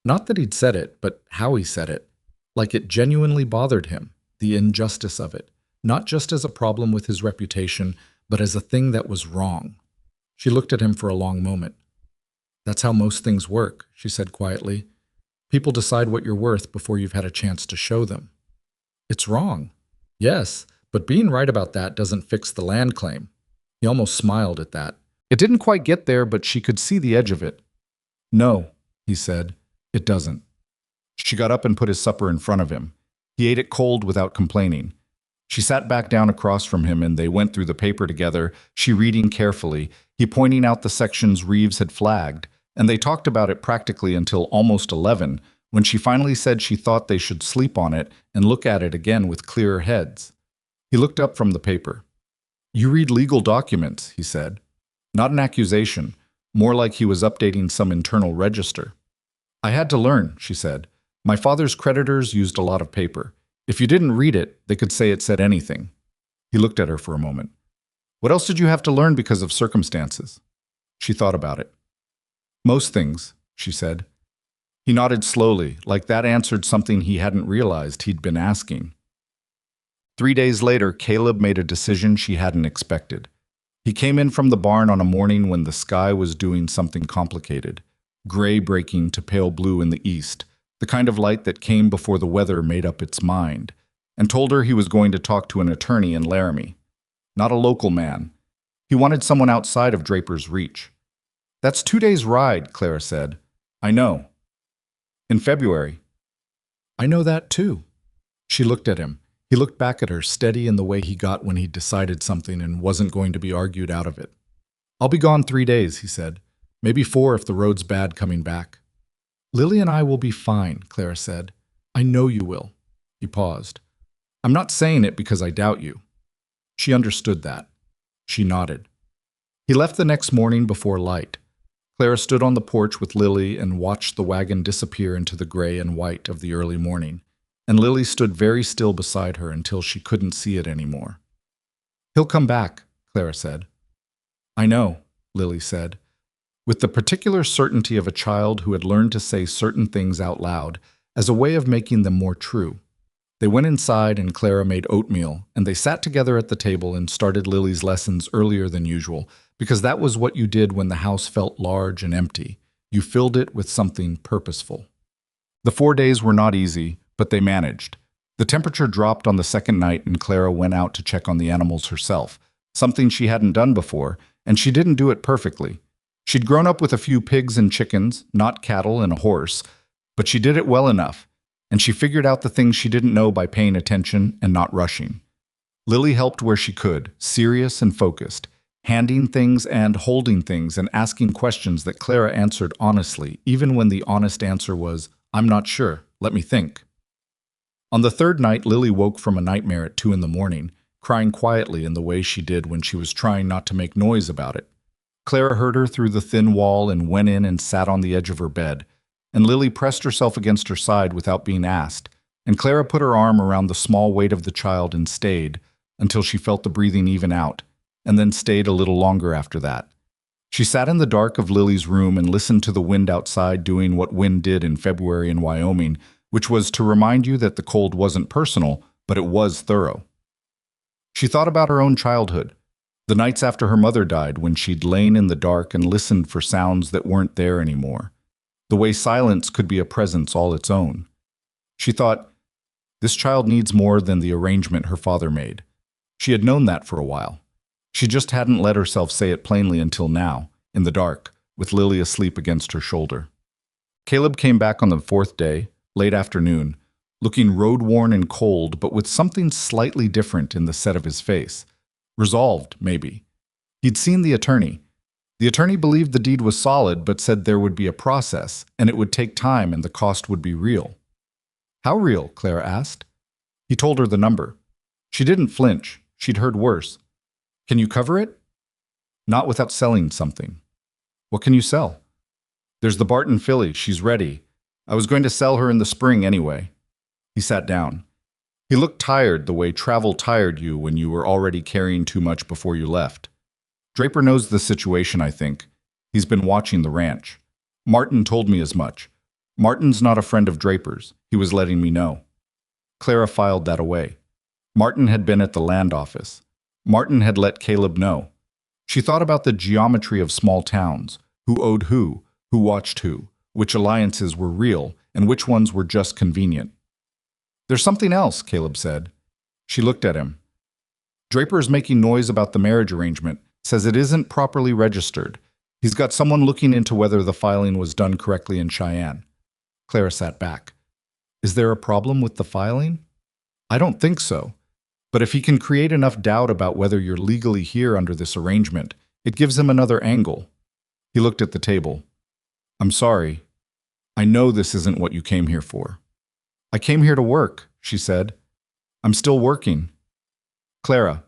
Not that he'd said it, but how he said it. Like it genuinely bothered him, the injustice of it, not just as a problem with his reputation, but as a thing that was wrong. She looked at him for a long moment. "That's how most things work," she said quietly. "People decide what you're worth before you've had a chance to show them." "It's wrong." "Yes, but being right about that doesn't fix the land claim." He almost smiled at that. It didn't quite get there, but she could see the edge of it. "No," he said, "it doesn't." She got up and put his supper in front of him. He ate it cold without complaining. She sat back down across from him and they went through the paper together, she reading carefully, he pointing out the sections Reeves had flagged, and they talked about it practically until almost 11, when she finally said she thought they should sleep on it and look at it again with clearer heads. He looked up from the paper. "You read legal documents," he said. Not an accusation, more like he was updating some internal register. "I had to learn," she said. "My father's creditors used a lot of paper. If you didn't read it, they could say it said anything." He looked at her for a moment. "What else did you have to learn because of circumstances?" She thought about it. "Most things," she said. He nodded slowly, like that answered something he hadn't realized he'd been asking. 3 days later, Caleb made a decision she hadn't expected. He came in from the barn on a morning when the sky was doing something complicated, gray breaking to pale blue in the east, the kind of light that came before the weather made up its mind, and told her he was going to talk to an attorney in Laramie. Not a local man. He wanted someone outside of Draper's reach. "That's 2 days' ride," Clara said. "I know." "In February." "I know that too." She looked at him. He looked back at her, steady in the way he got when he decided something and wasn't going to be argued out of it. "I'll be gone 3 days," he said. "Maybe 4 if the road's bad coming back." Lily and I will be fine, Clara said. I know you will. He paused. I'm not saying it because I doubt you. She understood that. She nodded. He left the next morning before light. Clara stood on the porch with Lily and watched the wagon disappear into the gray and white of the early morning, and Lily stood very still beside her until she couldn't see it anymore. He'll come back, Clara said. I know, Lily said, with the particular certainty of a child who had learned to say certain things out loud as a way of making them more true. They went inside and Clara made oatmeal, and they sat together at the table and started Lily's lessons earlier than usual, because that was what you did when the house felt large and empty. You filled it with something purposeful. The 4 days were not easy, but they managed. The temperature dropped on the second night and Clara went out to check on the animals herself, something she hadn't done before, and she didn't do it perfectly. She'd grown up with a few pigs and chickens, not cattle and a horse, but she did it well enough, and she figured out the things she didn't know by paying attention and not rushing. Lily helped where she could, serious and focused, handing things and holding things and asking questions that Clara answered honestly, even when the honest answer was, I'm not sure, let me think. On the third night, Lily woke from a nightmare at 2 a.m, crying quietly in the way she did when she was trying not to make noise about it. Clara heard her through the thin wall and went in and sat on the edge of her bed, and Lily pressed herself against her side without being asked, and Clara put her arm around the small weight of the child and stayed until she felt the breathing even out, and then stayed a little longer after that. She sat in the dark of Lily's room and listened to the wind outside doing what wind did in February in Wyoming, which was to remind you that the cold wasn't personal, but it was thorough. She thought about her own childhood, the nights after her mother died when she'd lain in the dark and listened for sounds that weren't there anymore, the way silence could be a presence all its own. She thought, this child needs more than the arrangement her father made. She had known that for a while. She just hadn't let herself say it plainly until now, in the dark, with Lily asleep against her shoulder. Caleb came back on the 4th day, late afternoon, looking road-worn and cold, but with something slightly different in the set of his face. Resolved, maybe. He'd seen the attorney. The attorney believed the deed was solid, but said there would be a process, and it would take time and the cost would be real. How real? Clara asked. He told her the number. She didn't flinch. She'd heard worse. Can you cover it? Not without selling something. What can you sell? There's the Barton filly. She's ready. I was going to sell her in the spring anyway. He sat down. He looked tired the way travel tired you when you were already carrying too much before you left. Draper knows the situation, I think. He's been watching the ranch. Martin told me as much. Martin's not a friend of Draper's. He was letting me know. Clara filed that away. Martin had been at the land office. Martin had let Caleb know. She thought about the geometry of small towns, who owed who watched who, which alliances were real, and which ones were just convenient. There's something else, Caleb said. She looked at him. Draper's making noise about the marriage arrangement, says it isn't properly registered. He's got someone looking into whether the filing was done correctly in Cheyenne. Clara sat back. Is there a problem with the filing? I don't think so. But if he can create enough doubt about whether you're legally here under this arrangement, it gives him another angle. He looked at the table. I'm sorry. I know this isn't what you came here for. I came here to work, she said. I'm still working. Clara.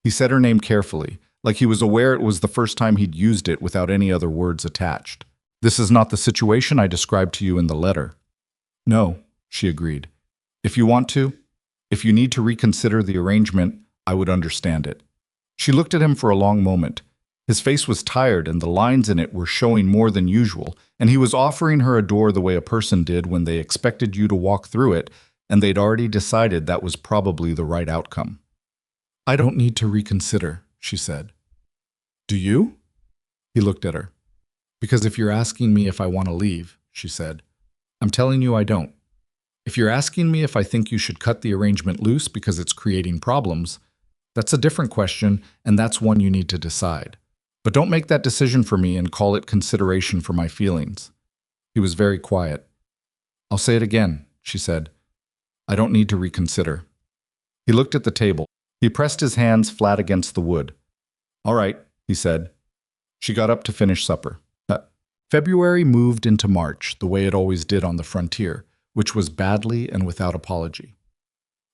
He said her name carefully, like he was aware it was the first time he'd used it without any other words attached. This is not the situation I described to you in the letter. No, she agreed. If you want to, if you need to reconsider the arrangement, I would understand it. She looked at him for a long moment. His face was tired and the lines in it were showing more than usual, and he was offering her a door the way a person did when they expected you to walk through it, and they'd already decided that was probably the right outcome. I don't need to reconsider, she said. Do you? He looked at her. Because if you're asking me if I want to leave, she said, I'm telling you I don't. If you're asking me if I think you should cut the arrangement loose because it's creating problems, that's a different question, and that's one you need to decide. But don't make that decision for me and call it consideration for my feelings. He was very quiet. I'll say it again, she said. I don't need to reconsider. He looked at the table. He pressed his hands flat against the wood. All right, he said. She got up to finish supper. February moved into March the way it always did on the frontier, which was badly and without apology.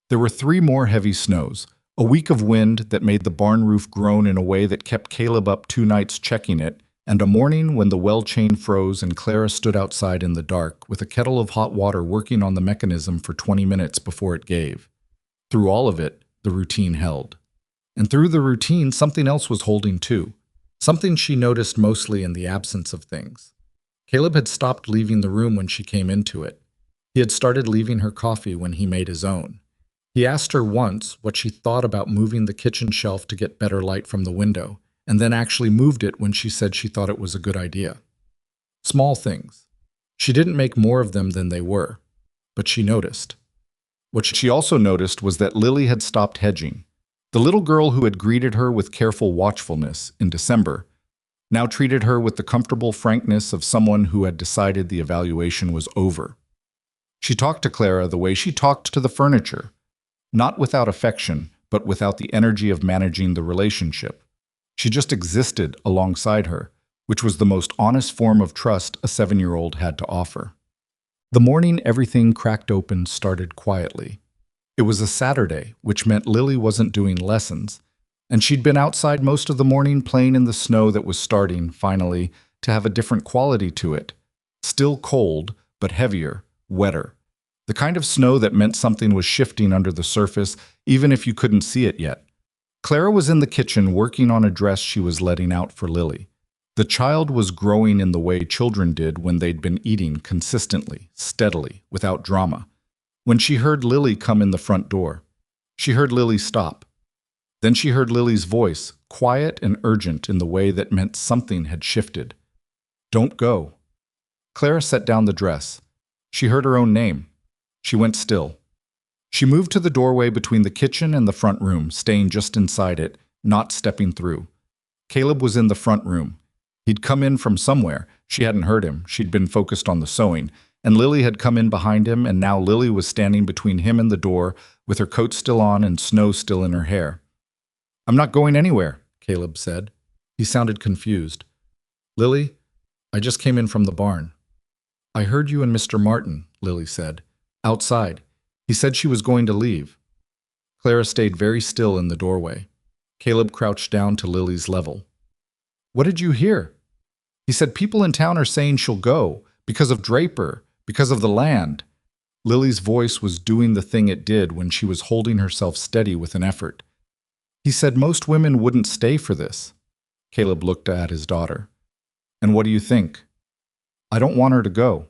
There were 3 more heavy snows, a week of wind that made the barn roof groan in a way that kept Caleb up 2 nights checking it, and a morning when the well chain froze and Clara stood outside in the dark with a kettle of hot water working on the mechanism for 20 minutes before it gave. Through all of it, the routine held. And through the routine, something else was holding too. Something she noticed mostly in the absence of things. Caleb had stopped leaving the room when she came into it. He had started leaving her coffee when he made his own. He asked her once what she thought about moving the kitchen shelf to get better light from the window, and then actually moved it when she said she thought it was a good idea. Small things. She didn't make more of them than they were, but she noticed. What she also noticed was that Lily had stopped hedging. The little girl who had greeted her with careful watchfulness in December now treated her with the comfortable frankness of someone who had decided the evaluation was over. She talked to Clara the way she talked to the furniture, not without affection, but without the energy of managing the relationship. She just existed alongside her, which was the most honest form of trust a 7-year-old had to offer. The morning everything cracked open started quietly. It was a Saturday, which meant Lily wasn't doing lessons, and she'd been outside most of the morning playing in the snow that was starting, finally, to have a different quality to it. Still cold, but heavier, wetter. The kind of snow that meant something was shifting under the surface, even if you couldn't see it yet. Clara was in the kitchen working on a dress she was letting out for Lily. The child was growing in the way children did when they'd been eating consistently, steadily, without drama. When she heard Lily come in the front door, she heard Lily stop. Then she heard Lily's voice, quiet and urgent in the way that meant something had shifted. "Don't go." Clara set down the dress. She heard her own name. She went still. She moved to the doorway between the kitchen and the front room, staying just inside it, not stepping through. Caleb was in the front room. He'd come in from somewhere. She hadn't heard him. She'd been focused on the sewing. And Lily had come in behind him, and now Lily was standing between him and the door, with her coat still on and snow still in her hair. "I'm not going anywhere," Caleb said. He sounded confused. "Lily, I just came in from the barn." "I heard you and Mr. Martin," Lily said. "Outside. He said she was going to leave." Clara stayed very still in the doorway. Caleb crouched down to Lily's level. "What did you hear?" "He said people in town are saying she'll go, because of Draper, because of the land." Lily's voice was doing the thing it did when she was holding herself steady with an effort. "He said most women wouldn't stay for this." Caleb looked at his daughter. "And what do you think?" "I don't want her to go."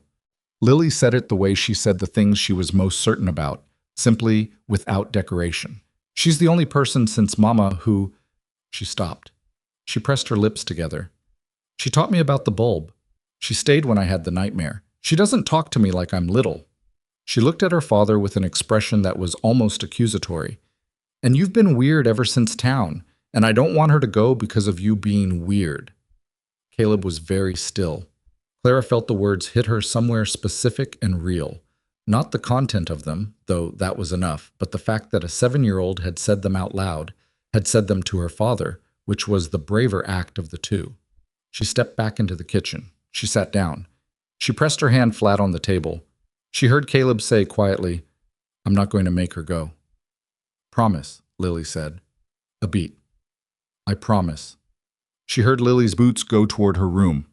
Lily said it the way she said the things she was most certain about, simply, without decoration. "She's the only person since Mama who—" She stopped. She pressed her lips together. "She taught me about the bulb. She stayed when I had the nightmare. She doesn't talk to me like I'm little." She looked at her father with an expression that was almost accusatory. "And you've been weird ever since town, and I don't want her to go because of you being weird." Caleb was very still. Clara felt the words hit her somewhere specific and real. Not the content of them, though that was enough, but the fact that a 7-year-old had said them out loud, had said them to her father, which was the braver act of the two. She stepped back into the kitchen. She sat down. She pressed her hand flat on the table. She heard Caleb say quietly, "I'm not going to make her go." "Promise," Lily said. A beat. "I promise." She heard Lily's boots go toward her room.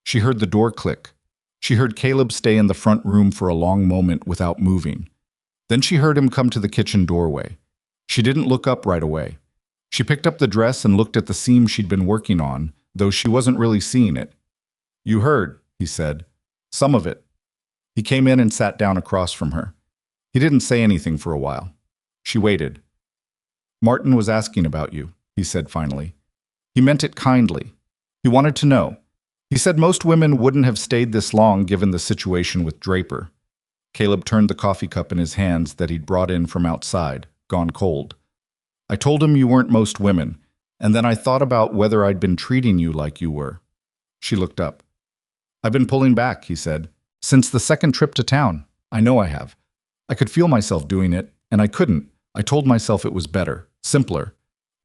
She heard the door click. She heard Caleb stay in the front room for a long moment without moving. Then she heard him come to the kitchen doorway. She didn't look up right away. She picked up the dress and looked at the seam she'd been working on, though she wasn't really seeing it. "You heard," he said. "Some of it." He came in and sat down across from her. He didn't say anything for a while. She waited. "Martin was asking about you," he said finally. He meant it kindly. He wanted to know. He said most women wouldn't have stayed this long given the situation with Draper. Caleb turned the coffee cup in his hands that he'd brought in from outside, gone cold. "I told him you weren't most women, and then I thought about whether I'd been treating you like you were." She looked up. "I've been pulling back," he said. "Since the second trip to town. I know I have. I could feel myself doing it, and I couldn't. I told myself it was better, simpler,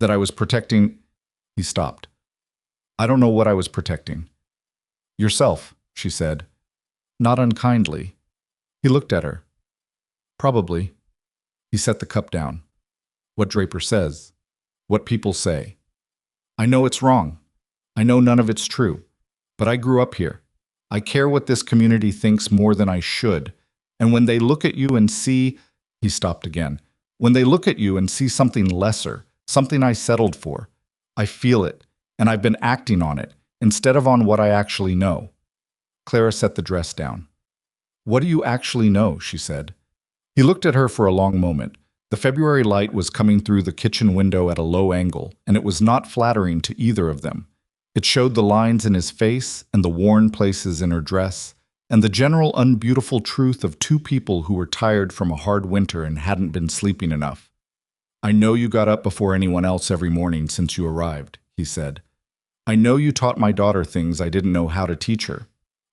that I was protecting—" He stopped. "I don't know what I was protecting." "Yourself," she said. Not unkindly. He looked at her. Probably. He set the cup down. What Draper says. What people say. I know it's wrong. I know none of it's true. But I grew up here. I care what this community thinks more than I should. And when they look at you and see... He stopped again. When they look at you and see something lesser, something I settled for, I feel it, and I've been acting on it, instead of on what I actually know. Clara set the dress down. What do you actually know? She said. He looked at her for a long moment. The February light was coming through the kitchen window at a low angle, and it was not flattering to either of them. It showed the lines in his face and the worn places in her dress, and the general unbeautiful truth of two people who were tired from a hard winter and hadn't been sleeping enough. I know you got up before anyone else every morning since you arrived, he said. I know you taught my daughter things I didn't know how to teach her.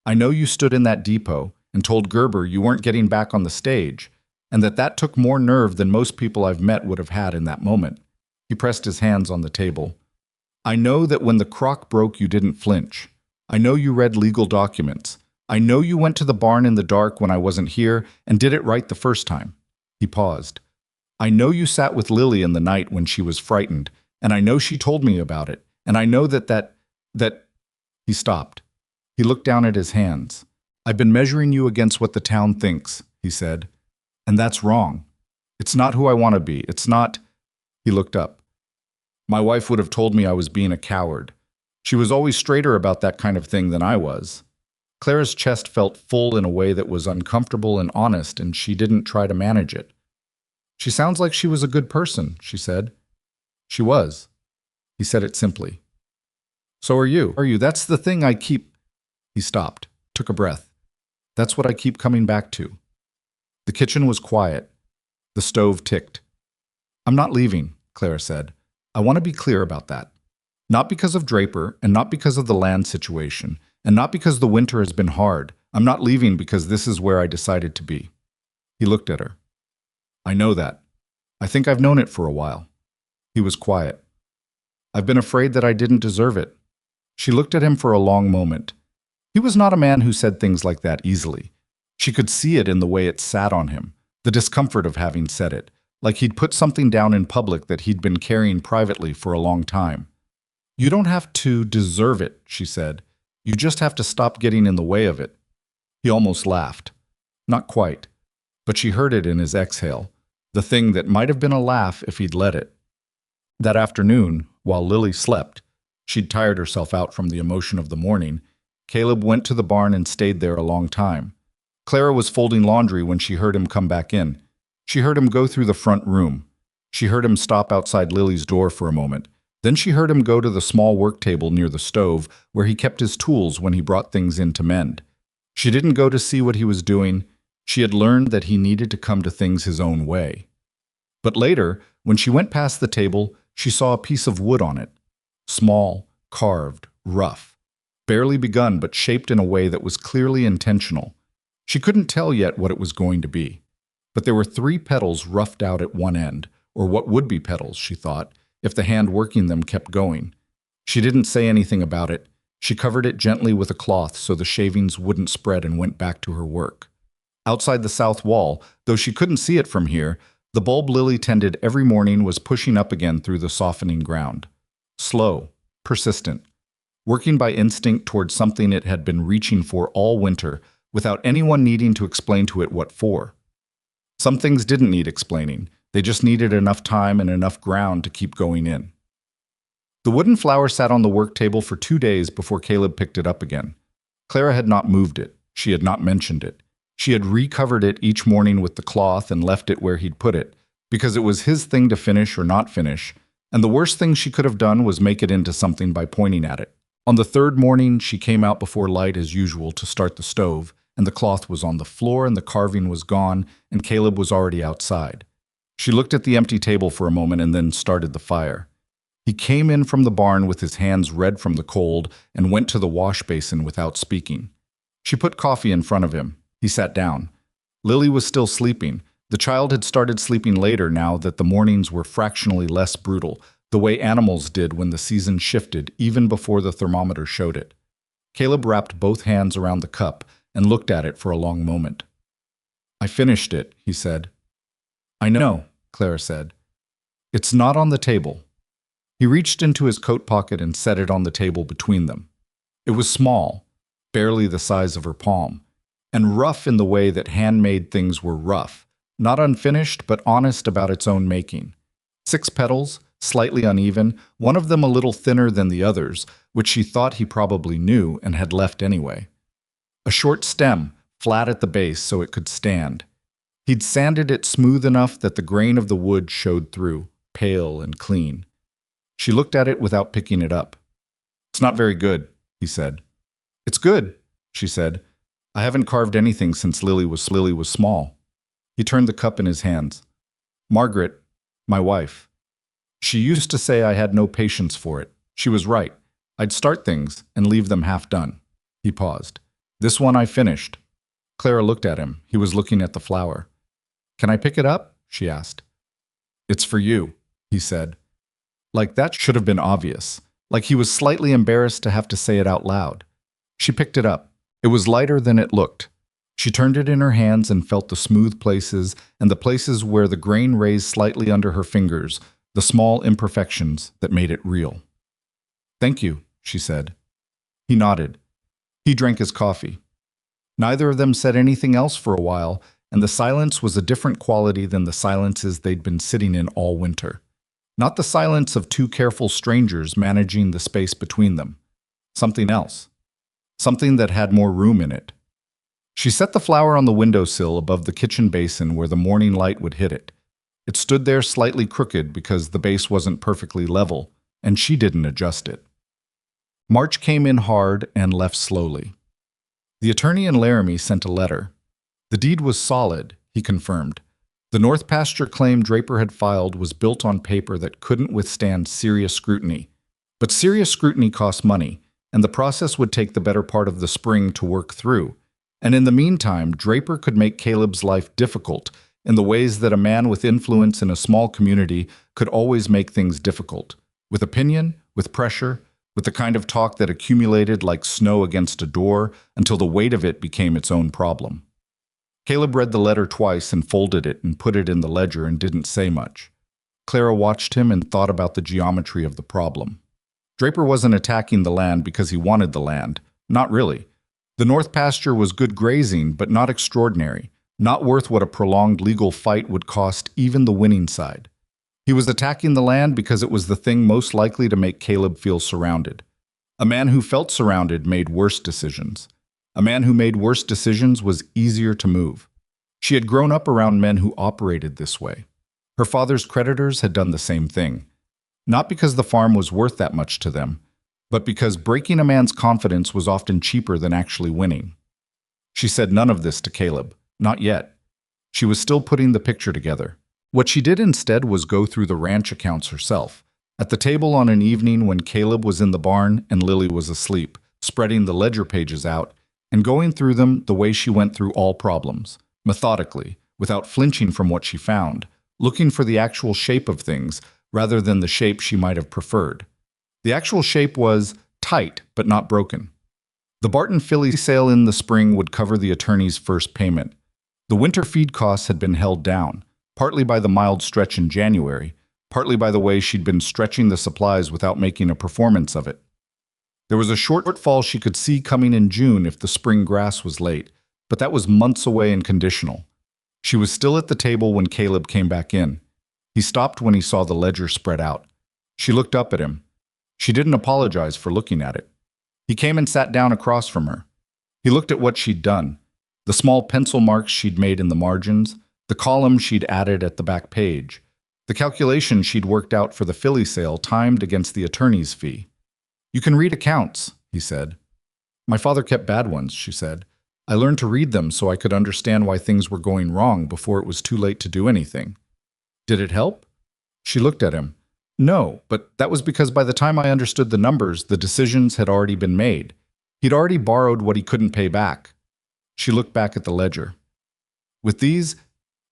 I know you stood in that depot and told Gerber you weren't getting back on the stage, and that took more nerve than most people I've met would have had in that moment. He pressed his hands on the table. I know that when the crock broke you didn't flinch. I know you read legal documents. I know you went to the barn in the dark when I wasn't here and did it right the first time. He paused. I know you sat with Lily in the night when she was frightened, and I know she told me about it, and I know that... He stopped. He looked down at his hands. I've been measuring you against what the town thinks, he said. And that's wrong. It's not who I want to be. It's not... He looked up. My wife would have told me I was being a coward. She was always straighter about that kind of thing than I was. Clara's chest felt full in a way that was uncomfortable and honest, and she didn't try to manage it. She sounds like she was a good person, she said. She was. He said it simply. So are you. That's the thing I keep... He stopped, took a breath. That's what I keep coming back to. The kitchen was quiet. The stove ticked. I'm not leaving, Clara said. I want to be clear about that. Not because of Draper, and not because of the land situation, and not because the winter has been hard. I'm not leaving because this is where I decided to be. He looked at her. I know that. I think I've known it for a while. He was quiet. I've been afraid that I didn't deserve it. She looked at him for a long moment. He was not a man who said things like that easily. She could see it in the way it sat on him, the discomfort of having said it, like he'd put something down in public that he'd been carrying privately for a long time. You don't have to deserve it, she said. You just have to stop getting in the way of it. He almost laughed. Not quite, but she heard it in his exhale, the thing that might have been a laugh if he'd let it. That afternoon, while Lily slept, she'd tired herself out from the emotion of the morning, Caleb went to the barn and stayed there a long time. Clara was folding laundry when she heard him come back in. She heard him go through the front room. She heard him stop outside Lily's door for a moment. Then she heard him go to the small work table near the stove where he kept his tools when he brought things in to mend. She didn't go to see what he was doing. She had learned that he needed to come to things his own way. But later, when she went past the table, she saw a piece of wood on it. Small, carved, rough. Barely begun but shaped in a way that was clearly intentional. She couldn't tell yet what it was going to be. But there were 3 petals roughed out at one end, or what would be petals, she thought, if the hand working them kept going. She didn't say anything about it. She covered it gently with a cloth so the shavings wouldn't spread and went back to her work. Outside the south wall, though she couldn't see it from here, the bulb Lily tended every morning was pushing up again through the softening ground. Slow, persistent, working by instinct towards something it had been reaching for all winter, without anyone needing to explain to it what for. Some things didn't need explaining. They just needed enough time and enough ground to keep going in. The wooden flower sat on the work table for 2 days before Caleb picked it up again. Clara had not moved it. She had not mentioned it. She had recovered it each morning with the cloth and left it where he'd put it, because it was his thing to finish or not finish, and the worst thing she could have done was make it into something by pointing at it. On the 3rd morning, she came out before light as usual to start the stove, and the cloth was on the floor and the carving was gone, and Caleb was already outside. She looked at the empty table for a moment and then started the fire. He came in from the barn with his hands red from the cold and went to the wash basin without speaking. She put coffee in front of him. He sat down. Lily was still sleeping. The child had started sleeping later now that the mornings were fractionally less brutal, the way animals did when the season shifted even before the thermometer showed it. Caleb wrapped both hands around the cup and looked at it for a long moment. "I finished it," he said. "I know," Clara said. "It's not on the table." He reached into his coat pocket and set it on the table between them. It was small, barely the size of her palm, and rough in the way that handmade things were rough, not unfinished but honest about its own making. 6 petals, slightly uneven, one of them a little thinner than the others, which she thought he probably knew and had left anyway. A short stem, flat at the base so it could stand. He'd sanded it smooth enough that the grain of the wood showed through, pale and clean. She looked at it without picking it up. "It's not very good," he said. "It's good," she said. "I haven't carved anything since Lily was small." He turned the cup in his hands. "Margaret, my wife. She used to say I had no patience for it. She was right. I'd start things and leave them half done." He paused. "This one I finished." Clara looked at him. He was looking at the flower. "Can I pick it up?" she asked. "It's for you," he said. Like that should have been obvious. Like he was slightly embarrassed to have to say it out loud. She picked it up. It was lighter than it looked. She turned it in her hands and felt the smooth places and the places where the grain raised slightly under her fingers, the small imperfections that made it real. "Thank you," she said. He nodded. He drank his coffee. Neither of them said anything else for a while, and the silence was a different quality than the silences they'd been sitting in all winter. Not the silence of two careful strangers managing the space between them. Something else. Something that had more room in it. She set the flower on the windowsill above the kitchen basin where the morning light would hit it. It stood there slightly crooked because the base wasn't perfectly level, and she didn't adjust it. March came in hard and left slowly. The attorney in Laramie sent a letter. The deed was solid, he confirmed. The North Pasture claim Draper had filed was built on paper that couldn't withstand serious scrutiny. But serious scrutiny costs money, and the process would take the better part of the spring to work through. And in the meantime, Draper could make Caleb's life difficult in the ways that a man with influence in a small community could always make things difficult. With opinion, with pressure, with the kind of talk that accumulated like snow against a door until the weight of it became its own problem. Caleb read the letter twice and folded it and put it in the ledger and didn't say much. Clara watched him and thought about the geometry of the problem. Draper wasn't attacking the land because he wanted the land. Not really. The North Pasture was good grazing, but not extraordinary, not worth what a prolonged legal fight would cost even the winning side. He was attacking the land because it was the thing most likely to make Caleb feel surrounded. A man who felt surrounded made worse decisions. A man who made worse decisions was easier to move. She had grown up around men who operated this way. Her father's creditors had done the same thing. Not because the farm was worth that much to them, but because breaking a man's confidence was often cheaper than actually winning. She said none of this to Caleb, not yet. She was still putting the picture together. What she did instead was go through the ranch accounts herself, at the table on an evening when Caleb was in the barn and Lily was asleep, spreading the ledger pages out, and going through them the way she went through all problems, methodically, without flinching from what she found, looking for the actual shape of things rather than the shape she might have preferred. The actual shape was tight but not broken. The Barton filly sale in the spring would cover the attorney's first payment. The winter feed costs had been held down, partly by the mild stretch in January, partly by the way she'd been stretching the supplies without making a performance of it. There was a shortfall she could see coming in June if the spring grass was late, but that was months away and conditional. She was still at the table when Caleb came back in. He stopped when he saw the ledger spread out. She looked up at him. She didn't apologize for looking at it. He came and sat down across from her. He looked at what she'd done, the small pencil marks she'd made in the margins, the column she'd added at the back page, the calculation she'd worked out for the filly sale timed against the attorney's fee. "You can read accounts," he said. "My father kept bad ones," she said. "I learned to read them so I could understand why things were going wrong before it was too late to do anything." "Did it help?" She looked at him. "No, but that was because by the time I understood the numbers, the decisions had already been made. He'd already borrowed what he couldn't pay back." She looked back at the ledger. "With these,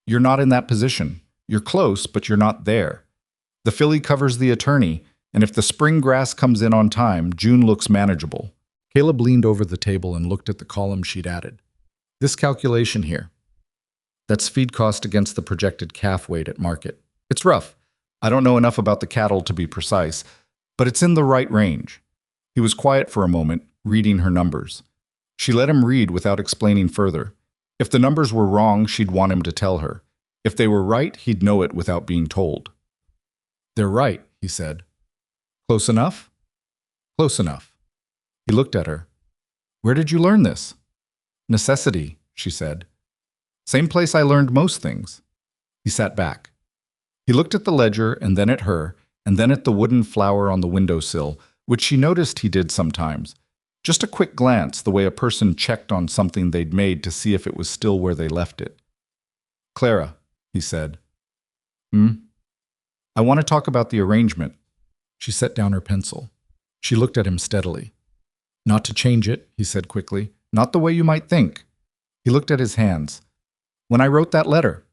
you're not in that position. You're close, but you're not there. The filly covers the attorney, and if the spring grass comes in on time, June looks manageable. Caleb leaned over the table and looked at the column she'd added. This calculation here. That's feed cost against the projected calf weight at market. It's rough. I don't know enough about the cattle to be precise, but it's in the right range. He was quiet for a moment, reading her numbers. She let him read without explaining further. If the numbers were wrong, she'd want him to tell her. If they were right, he'd know it without being told. They're right, he said. Close enough? Close enough. He looked at her. Where did you learn this? Necessity, she said. Same place I learned most things. He sat back. He looked at the ledger and then at her, and then at the wooden flower on the windowsill, which she noticed he did sometimes. Just a quick glance, the way a person checked on something they'd made to see if it was still where they left it. Clara, he said. I want to talk about the arrangement. She set down her pencil. She looked at him steadily. Not to change it, he said quickly. Not the way you might think. He looked at his hands. When I wrote that letter,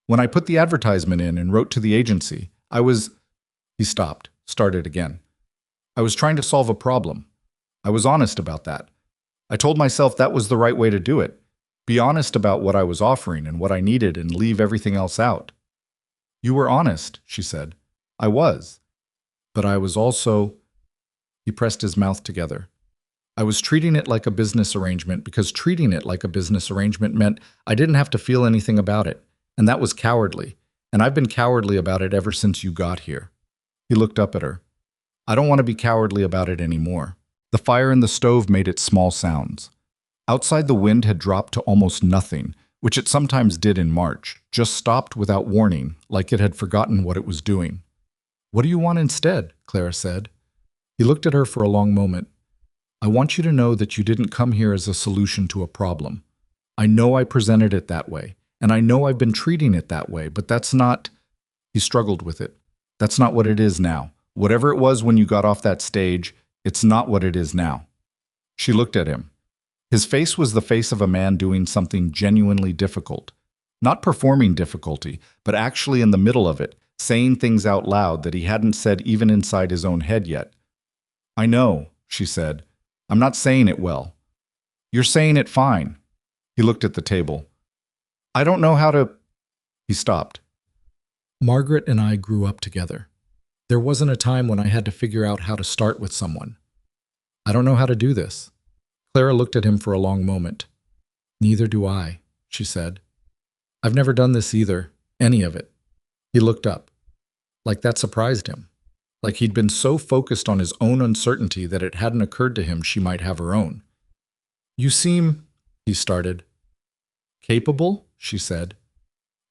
when I put the advertisement in and wrote to the agency, I was... He stopped, started again. I was trying to solve a problem. I was honest about that. I told myself that was the right way to do it. Be honest about what I was offering and what I needed and leave everything else out. You were honest, she said. I was. But I was also... He pressed his mouth together. I was treating it like a business arrangement because treating it like a business arrangement meant I didn't have to feel anything about it. And that was cowardly. And I've been cowardly about it ever since you got here. He looked up at her. I don't want to be cowardly about it anymore. The fire in the stove made its small sounds. Outside the wind had dropped to almost nothing, which it sometimes did in March, just stopped without warning, like it had forgotten what it was doing. What do you want instead? Clara said. He looked at her for a long moment. I want you to know that you didn't come here as a solution to a problem. I know I presented it that way, and I know I've been treating it that way, but that's not... He struggled with it. That's not what it is now. Whatever it was when you got off that stage, it's not what it is now. She looked at him. His face was the face of a man doing something genuinely difficult. Not performing difficulty, but actually in the middle of it, saying things out loud that he hadn't said even inside his own head yet. I know, she said. I'm not saying it well. You're saying it fine. He looked at the table. I don't know how to... He stopped. Margaret and I grew up together. There wasn't a time when I had to figure out how to start with someone. I don't know how to do this. Clara looked at him for a long moment. Neither do I, she said. I've never done this either, any of it. He looked up. Like that surprised him. Like he'd been so focused on his own uncertainty that it hadn't occurred to him she might have her own. You seem, he started. Capable, she said.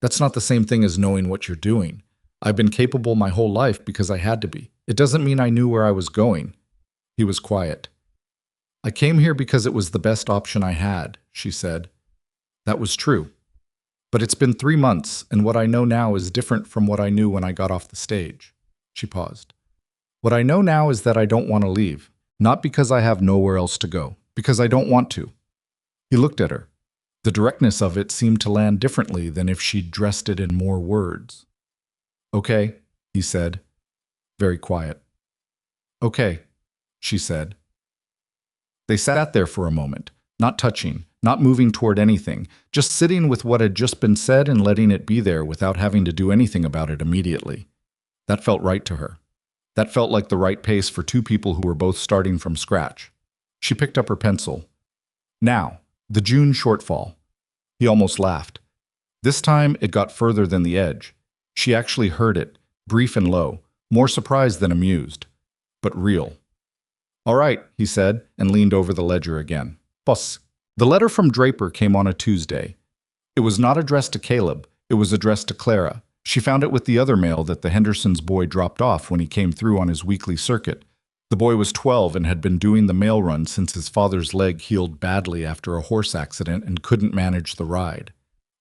That's not the same thing as knowing what you're doing. I've been capable my whole life because I had to be. It doesn't mean I knew where I was going. He was quiet. I came here because it was the best option I had, she said. That was true. But it's been 3 months, and what I know now is different from what I knew when I got off the stage. She paused. What I know now is that I don't want to leave, not because I have nowhere else to go, because I don't want to. He looked at her. The directness of it seemed to land differently than if she'd dressed it in more words. Okay, he said, very quiet. Okay, she said. They sat there for a moment, not touching, not moving toward anything, just sitting with what had just been said and letting it be there without having to do anything about it immediately. That felt right to her. That felt like the right pace for two people who were both starting from scratch. She picked up her pencil. Now, the June shortfall. He almost laughed. This time it got further than the edge. She actually heard it, brief and low, more surprised than amused, but real. All right, he said, and leaned over the ledger again. Boss. The letter from Draper came on a Tuesday. It was not addressed to Caleb. It was addressed to Clara. She found it with the other mail that the Hendersons' boy dropped off when he came through on his weekly circuit. The boy was 12 and had been doing the mail run since his father's leg healed badly after a horse accident and couldn't manage the ride.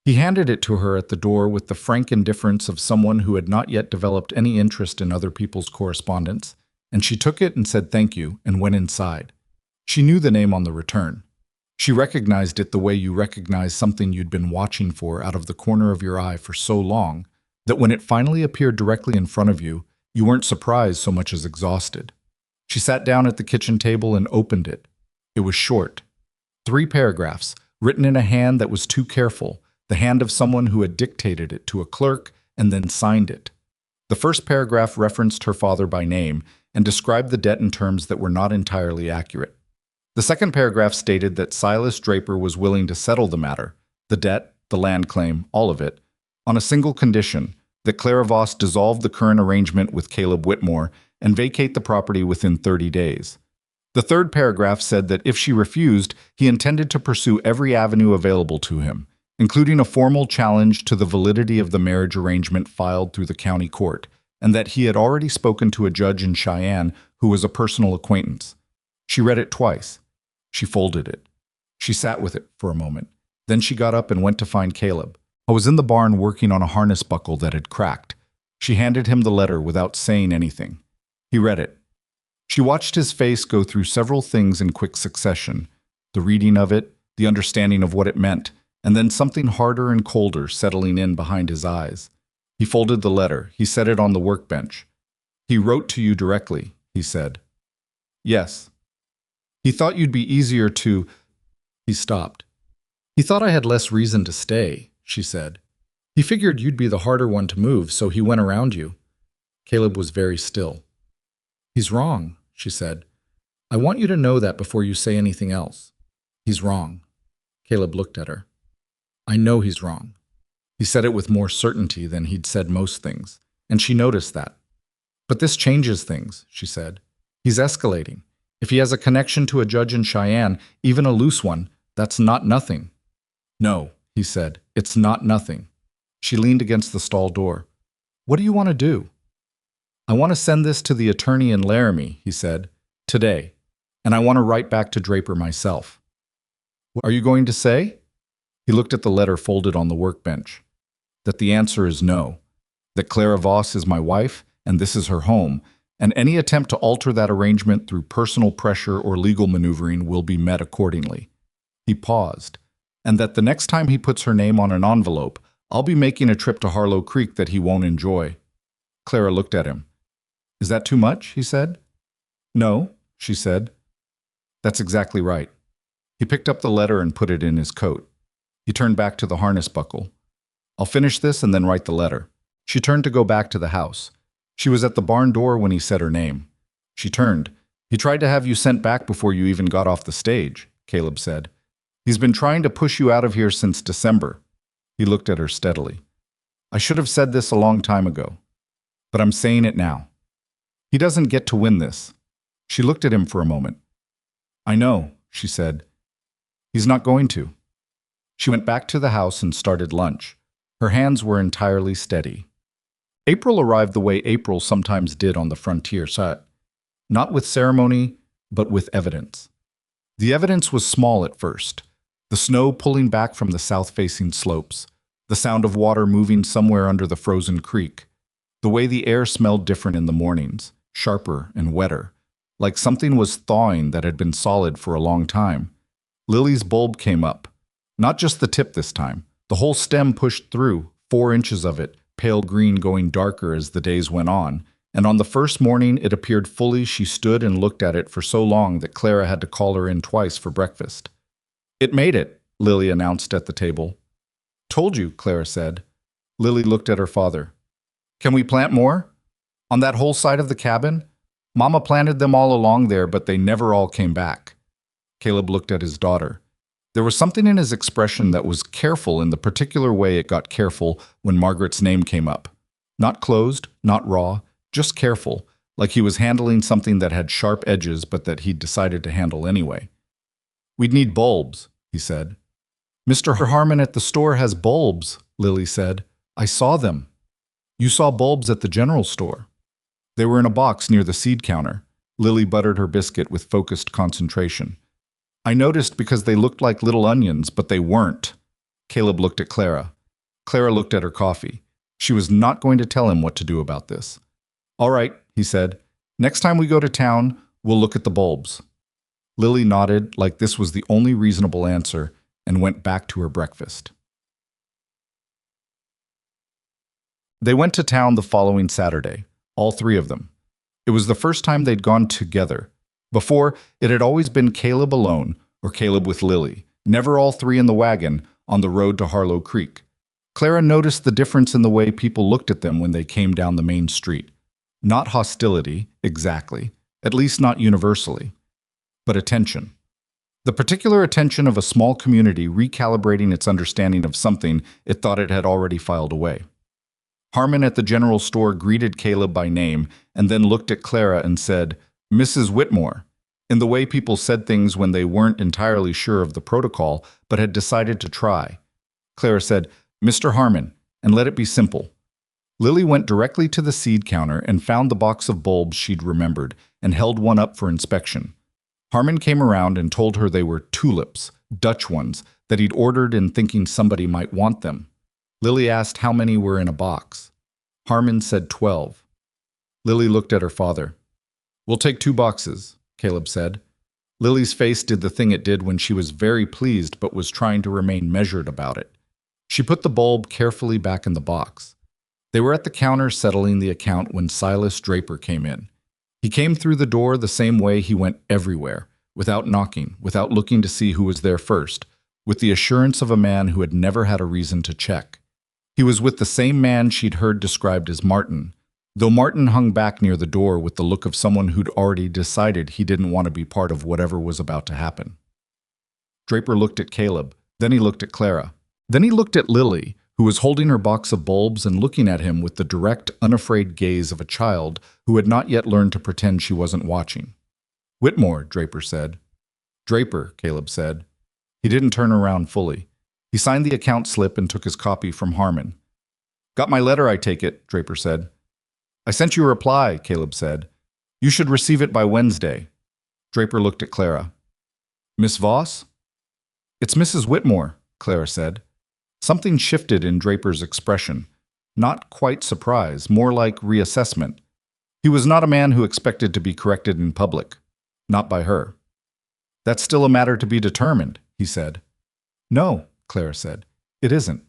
He handed it to her at the door with the frank indifference of someone who had not yet developed any interest in other people's correspondence, and she took it and said thank you and went inside. She knew the name on the return. She recognized it the way you recognize something you'd been watching for out of the corner of your eye for so long that when it finally appeared directly in front of you, you weren't surprised so much as exhausted. She sat down at the kitchen table and opened it. It was short. 3 paragraphs, written in a hand that was too careful, the hand of someone who had dictated it to a clerk and then signed it. The first paragraph referenced her father by name and described the debt in terms that were not entirely accurate. The second paragraph stated that Silas Draper was willing to settle the matter, the debt, the land claim, all of it, on a single condition, that Clara Voss dissolve the current arrangement with Caleb Whitmore and vacate the property within 30 days. The third paragraph said that if she refused, he intended to pursue every avenue available to him, including a formal challenge to the validity of the marriage arrangement filed through the county court, and that he had already spoken to a judge in Cheyenne who was a personal acquaintance. She read it twice. She folded it. She sat with it for a moment. Then she got up and went to find Caleb. I was in the barn working on a harness buckle that had cracked. She handed him the letter without saying anything. He read it. She watched his face go through several things in quick succession, the reading of it, the understanding of what it meant, and then something harder and colder settling in behind his eyes. He folded the letter. He set it on the workbench. He wrote to you directly, he said. Yes. He thought you'd be easier to... He stopped. He thought I had less reason to stay, she said. He figured you'd be the harder one to move, so he went around you. Caleb was very still. He's wrong, she said. I want you to know that before you say anything else. He's wrong. Caleb looked at her. I know he's wrong. He said it with more certainty than he'd said most things, and she noticed that. But this changes things, she said. He's escalating. If he has a connection to a judge in Cheyenne, even a loose one, that's not nothing. No, he said, it's not nothing. She leaned against the stall door. What do you want to do? I want to send this to the attorney in Laramie, he said, today, and I want to write back to Draper myself. What are you going to say? He looked at the letter folded on the workbench. That the answer is no. That Clara Voss is my wife, and this is her home, and any attempt to alter that arrangement through personal pressure or legal maneuvering will be met accordingly. He paused, and that the next time he puts her name on an envelope, I'll be making a trip to Harlow Creek that he won't enjoy. Clara looked at him. Is that too much? He said. No, she said. That's exactly right. He picked up the letter and put it in his coat. He turned back to the harness buckle. I'll finish this and then write the letter. She turned to go back to the house. She was at the barn door when he said her name. She turned. He tried to have you sent back before you even got off the stage, Caleb said. He's been trying to push you out of here since December. He looked at her steadily. I should have said this a long time ago, but I'm saying it now. He doesn't get to win this. She looked at him for a moment. I know, she said. He's not going to. She went back to the house and started lunch. Her hands were entirely steady. April arrived the way April sometimes did on the frontier side. Not with ceremony, but with evidence. The evidence was small at first. The snow pulling back from the south-facing slopes, the sound of water moving somewhere under the frozen creek, the way the air smelled different in the mornings, sharper and wetter, like something was thawing that had been solid for a long time. Lily's bulb came up. Not just the tip this time. The whole stem pushed through, 4 inches of it, pale green going darker as the days went on, and on the first morning it appeared fully. She stood and looked at it for so long that Clara had to call her in twice for breakfast. It made it, Lily announced at the table. Told you, Clara said. Lily looked at her father. Can we plant more? On that whole side of the cabin? Mama planted them all along there, but they never all came back. Caleb looked at his daughter. There was something in his expression that was careful in the particular way it got careful when Margaret's name came up. Not closed, not raw, just careful, like he was handling something that had sharp edges but that he'd decided to handle anyway. We'd need bulbs, he said. Mr. Harmon at the store has bulbs, Lily said. I saw them. You saw bulbs at the general store. They were in a box near the seed counter. Lily buttered her biscuit with focused concentration. I noticed because they looked like little onions, but they weren't. Caleb looked at Clara. Clara looked at her coffee. She was not going to tell him what to do about this. All right, he said. Next time we go to town, we'll look at the bulbs. Lily nodded like this was the only reasonable answer and went back to her breakfast. They went to town the following Saturday, all 3 of them. It was the first time they'd gone together. Before, it had always been Caleb alone or Caleb with Lily, never all three in the wagon on the road to Harlow Creek. Clara noticed the difference in the way people looked at them when they came down the main street. Not hostility, exactly, at least not universally, but attention. The particular attention of a small community recalibrating its understanding of something it thought it had already filed away. Harmon at the general store greeted Caleb by name and then looked at Clara and said, "Mrs. Whitmore," in the way people said things when they weren't entirely sure of the protocol but had decided to try. Clara said, "Mr. Harmon," and let it be simple. Lily went directly to the seed counter and found the box of bulbs she'd remembered and held one up for inspection. Harmon came around and told her they were tulips, Dutch ones, that he'd ordered in thinking somebody might want them. Lily asked how many were in a box. Harmon said 12. Lily looked at her father. "We'll take 2 boxes," Caleb said. Lily's face did the thing it did when she was very pleased but was trying to remain measured about it. She put the bulb carefully back in the box. They were at the counter settling the account when Silas Draper came in. He came through the door the same way he went everywhere, without knocking, without looking to see who was there first, with the assurance of a man who had never had a reason to check. He was with the same man she'd heard described as Martin, though Martin hung back near the door with the look of someone who'd already decided he didn't want to be part of whatever was about to happen. Draper looked at Caleb, then he looked at Clara. Then he looked at Lily, who was holding her box of bulbs and looking at him with the direct, unafraid gaze of a child who had not yet learned to pretend she wasn't watching. "Whitmore," Draper said. "Draper," Caleb said. He didn't turn around fully. He signed the account slip and took his copy from Harmon. "Got my letter, I take it," Draper said. "I sent you a reply," Caleb said. "You should receive it by Wednesday." Draper looked at Clara. "Miss Voss?" "It's Mrs. Whitmore," Clara said. Something shifted in Draper's expression. Not quite surprise, more like reassessment. He was not a man who expected to be corrected in public. Not by her. "That's still a matter to be determined," he said. "No," Clara said. "It isn't."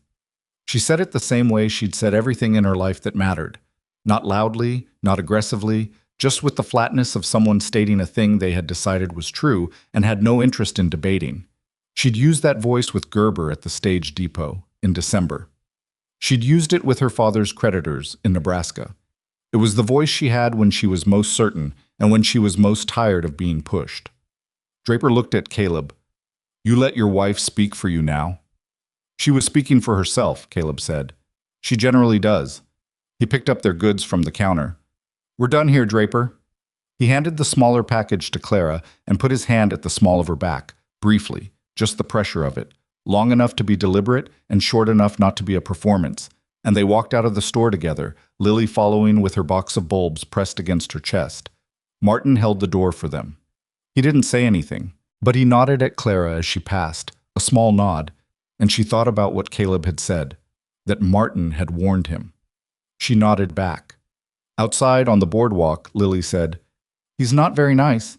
She said it the same way she'd said everything in her life that mattered. Not loudly, not aggressively, just with the flatness of someone stating a thing they had decided was true and had no interest in debating. She'd used that voice with Gerber at the stage depot in December. She'd used it with her father's creditors in Nebraska. It was the voice she had when she was most certain and when she was most tired of being pushed. Draper looked at Caleb. "You let your wife speak for you now?" "She was speaking for herself," Caleb said. "She generally does." He picked up their goods from the counter. "We're done here, Draper." He handed the smaller package to Clara and put his hand at the small of her back, briefly, just the pressure of it, long enough to be deliberate and short enough not to be a performance, and they walked out of the store together, Lily following with her box of bulbs pressed against her chest. Martin held the door for them. He didn't say anything, but he nodded at Clara as she passed, a small nod, and she thought about what Caleb had said, that Martin had warned him. She nodded back. Outside on the boardwalk, Lily said, "He's not very nice."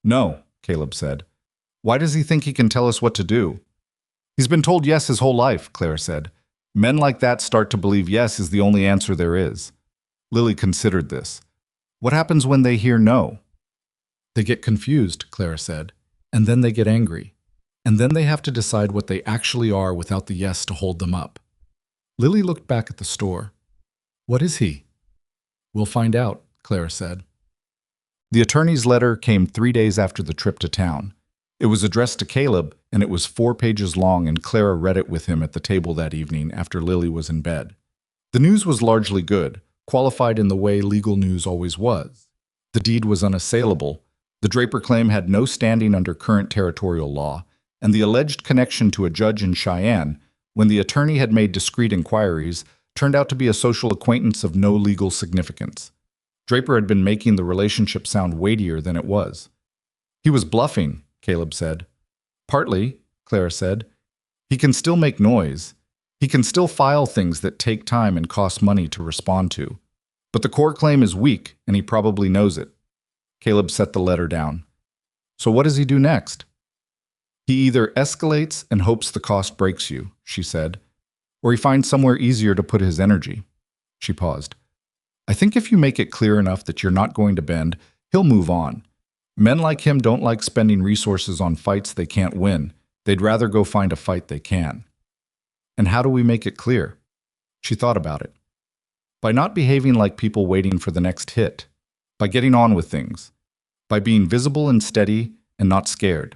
"No," Caleb said. "Why does he think he can tell us what to do?" "He's been told yes his whole life," Clara said. "Men like that start to believe yes is the only answer there is." Lily considered this. "What happens when they hear no?" "They get confused," Clara said, "and then they get angry. And then they have to decide what they actually are without the yes to hold them up." Lily looked back at the store. "What is he?" "We'll find out," Clara said. The attorney's letter came 3 days after the trip to town. It was addressed to Caleb, and it was 4 pages long, and Clara read it with him at the table that evening after Lily was in bed. The news was largely good, qualified in the way legal news always was. The deed was unassailable, the Draper claim had no standing under current territorial law, and the alleged connection to a judge in Cheyenne, when the attorney had made discreet inquiries, turned out to be a social acquaintance of no legal significance. Draper had been making the relationship sound weightier than it was. "He was bluffing," Caleb said. "Partly," Clara said. "He can still make noise. He can still file things that take time and cost money to respond to. But the core claim is weak, and he probably knows it." Caleb set the letter down. "So what does he do next?" "He either escalates and hopes the cost breaks you," she said, "or he finds somewhere easier to put his energy." She paused. "I think if you make it clear enough that you're not going to bend, he'll move on. Men like him don't like spending resources on fights they can't win. They'd rather go find a fight they can. And how do we make it clear? She thought about it. By not behaving like people waiting for the next hit. By getting on with things. By being visible and steady and not scared.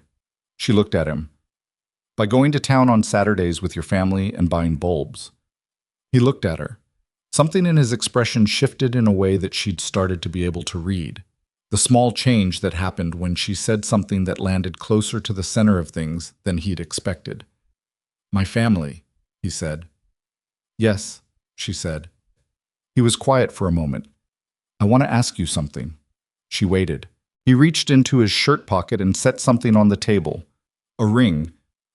She looked at him. By going to town on Saturdays with your family and buying bulbs. He looked at her. Something in his expression shifted in a way that she'd started to be able to read. The small change that happened when she said something that landed closer to the center of things than he'd expected. My family, he said. Yes, she said. He was quiet for a moment. I want to ask you something. She waited. He reached into his shirt pocket and set something on the table. A ring,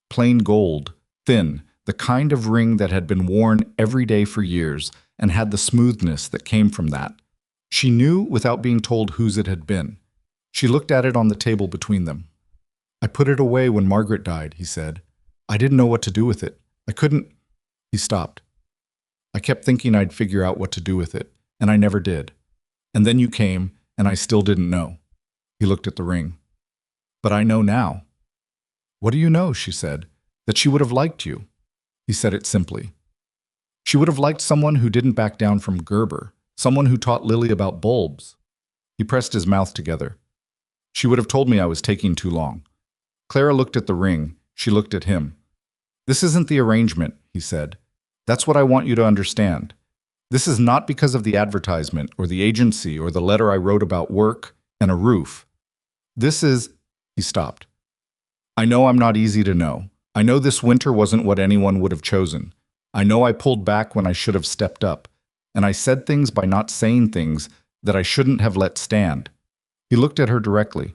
plain gold, thin, the kind of ring that had been worn every day for years and had the smoothness that came from that. She knew without being told whose it had been. She looked at it on the table between them. I put it away when Margaret died, he said. I didn't know what to do with it. I couldn't. He stopped. I kept thinking I'd figure out what to do with it, and I never did. And then you came, and I still didn't know. He looked at the ring. But I know now. What do you know, she said. That she would have liked you. He said it simply. She would have liked someone who didn't back down from Gerber. Someone who taught Lily about bulbs. He pressed his mouth together. She would have told me I was taking too long. Clara looked at the ring. She looked at him. This isn't the arrangement, he said. That's what I want you to understand. This is not because of the advertisement or the agency or the letter I wrote about work and a roof. This is... He stopped. I know I'm not easy to know. I know this winter wasn't what anyone would have chosen. I know I pulled back when I should have stepped up. And I said things by not saying things that I shouldn't have let stand. He looked at her directly.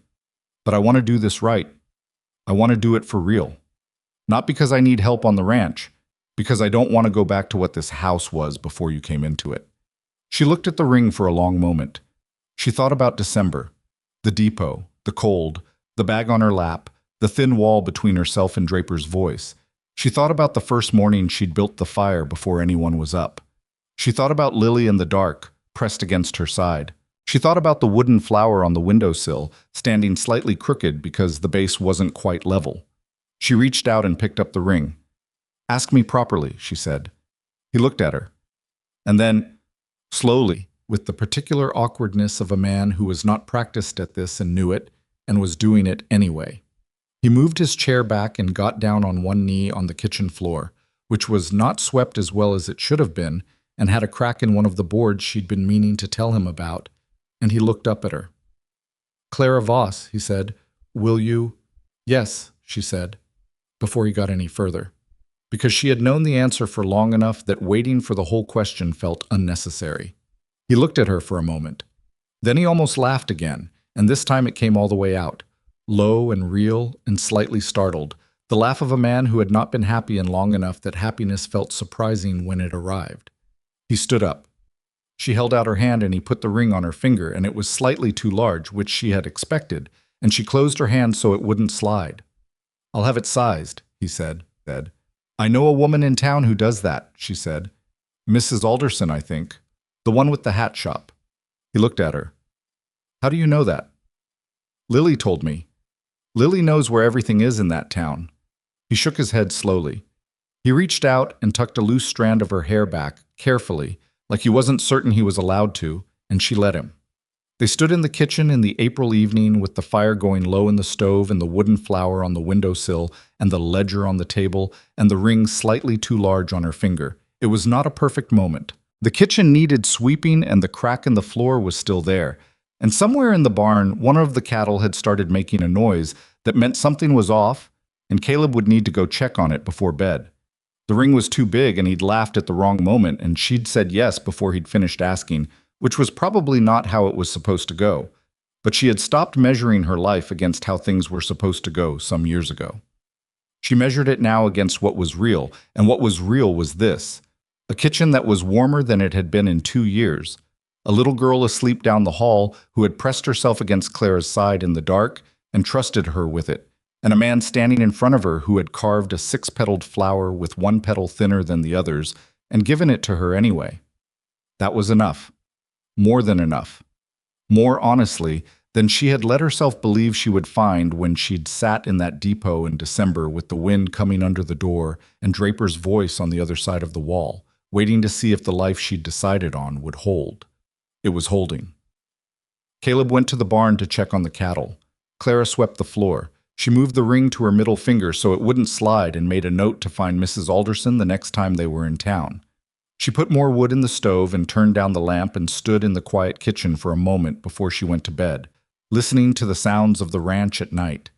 But I want to do this right. I want to do it for real. Not because I need help on the ranch, because I don't want to go back to what this house was before you came into it. She looked at the ring for a long moment. She thought about December, the depot, the cold, the bag on her lap, the thin wall between herself and Draper's voice. She thought about the first morning she'd built the fire before anyone was up. She thought about Lily in the dark, pressed against her side. She thought about the wooden flower on the windowsill, standing slightly crooked because the base wasn't quite level. She reached out and picked up the ring. Ask me properly, she said. He looked at her. And then, slowly, with the particular awkwardness of a man who was not practiced at this and knew it, and was doing it anyway, he moved his chair back and got down on one knee on the kitchen floor, which was not swept as well as it should have been, and had a crack in one of the boards she'd been meaning to tell him about, and he looked up at her. Clara Voss, he said, will you? Yes, she said, before he got any further, because she had known the answer for long enough that waiting for the whole question felt unnecessary. He looked at her for a moment. Then he almost laughed again, and this time it came all the way out, low and real and slightly startled, the laugh of a man who had not been happy in long enough that happiness felt surprising when it arrived. He stood up. She held out her hand and he put the ring on her finger, and it was slightly too large, which she had expected, and she closed her hand so it wouldn't slide. I'll have it sized, he said. I know a woman in town who does that, she said. Mrs. Alderson, I think. The one with the hat shop. He looked at her. How do you know that? Lily told me. Lily knows where everything is in that town. He shook his head slowly. He reached out and tucked a loose strand of her hair back, carefully, like he wasn't certain he was allowed to, and she let him. They stood in the kitchen in the April evening with the fire going low in the stove and the wooden flower on the windowsill and the ledger on the table and the ring slightly too large on her finger. It was not a perfect moment. The kitchen needed sweeping and the crack in the floor was still there. And somewhere in the barn, one of the cattle had started making a noise that meant something was off, and Caleb would need to go check on it before bed. The ring was too big and he'd laughed at the wrong moment, and she'd said yes before he'd finished asking, which was probably not how it was supposed to go. But she had stopped measuring her life against how things were supposed to go some years ago. She measured it now against what was real, and what was real was this. A kitchen that was warmer than it had been in 2 years. A little girl asleep down the hall who had pressed herself against Clara's side in the dark and trusted her with it, and a man standing in front of her who had carved a 6-petaled flower with one petal thinner than the others and given it to her anyway. That was enough. More than enough. More honestly than she had let herself believe she would find when she'd sat in that depot in December with the wind coming under the door and Draper's voice on the other side of the wall, waiting to see if the life she'd decided on would hold. It was holding. Caleb went to the barn to check on the cattle. Clara swept the floor. She moved the ring to her middle finger so it wouldn't slide and made a note to find Mrs. Alderson the next time they were in town. She put more wood in the stove and turned down the lamp and stood in the quiet kitchen for a moment before she went to bed, listening to the sounds of the ranch at night,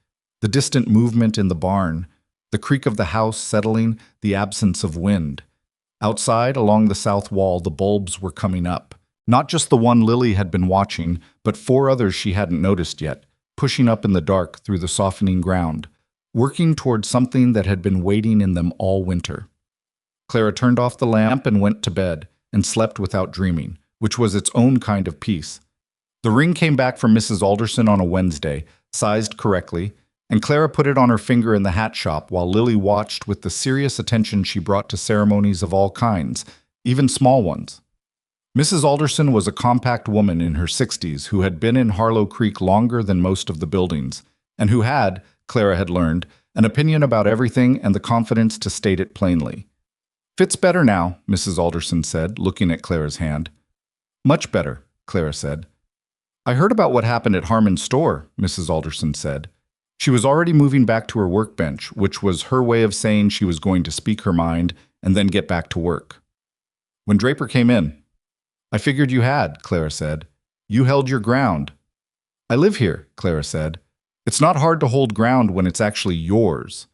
the distant movement in the barn, the creak of the house settling, the absence of wind. Outside, along the south wall, the bulbs were coming up. Not just the one Lily had been watching, but 4 others she hadn't noticed yet, pushing up in the dark through the softening ground, working toward something that had been waiting in them all winter. Clara turned off the lamp and went to bed, and slept without dreaming, which was its own kind of peace. The ring came back from Mrs. Alderson on a Wednesday, sized correctly, and Clara put it on her finger in the hat shop while Lily watched with the serious attention she brought to ceremonies of all kinds, even small ones. Mrs. Alderson was a compact woman in her 60s who had been in Harlow Creek longer than most of the buildings, and who had, Clara had learned, an opinion about everything and the confidence to state it plainly. "Fits better now," Mrs. Alderson said, looking at Clara's hand. "Much better," Clara said. "I heard about what happened at Harmon's store," Mrs. Alderson said. She was already moving back to her workbench, which was her way of saying she was going to speak her mind and then get back to work. When Draper came in, "I figured you had," Clara said. "You held your ground." "I live here," Clara said. "It's not hard to hold ground when it's actually yours."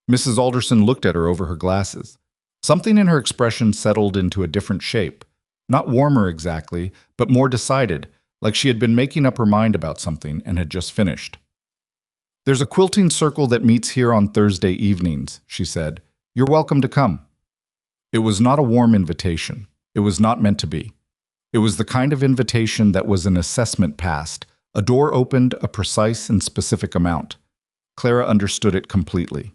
Mrs. Alderson looked at her over her glasses. Something in her expression settled into a different shape. Not warmer exactly, but more decided, like she had been making up her mind about something and had just finished. "There's a quilting circle that meets here on Thursday evenings," she said. "You're welcome to come." It was not a warm invitation. It was not meant to be. It was the kind of invitation that was an assessment passed, a door opened a precise and specific amount. Clara understood it completely.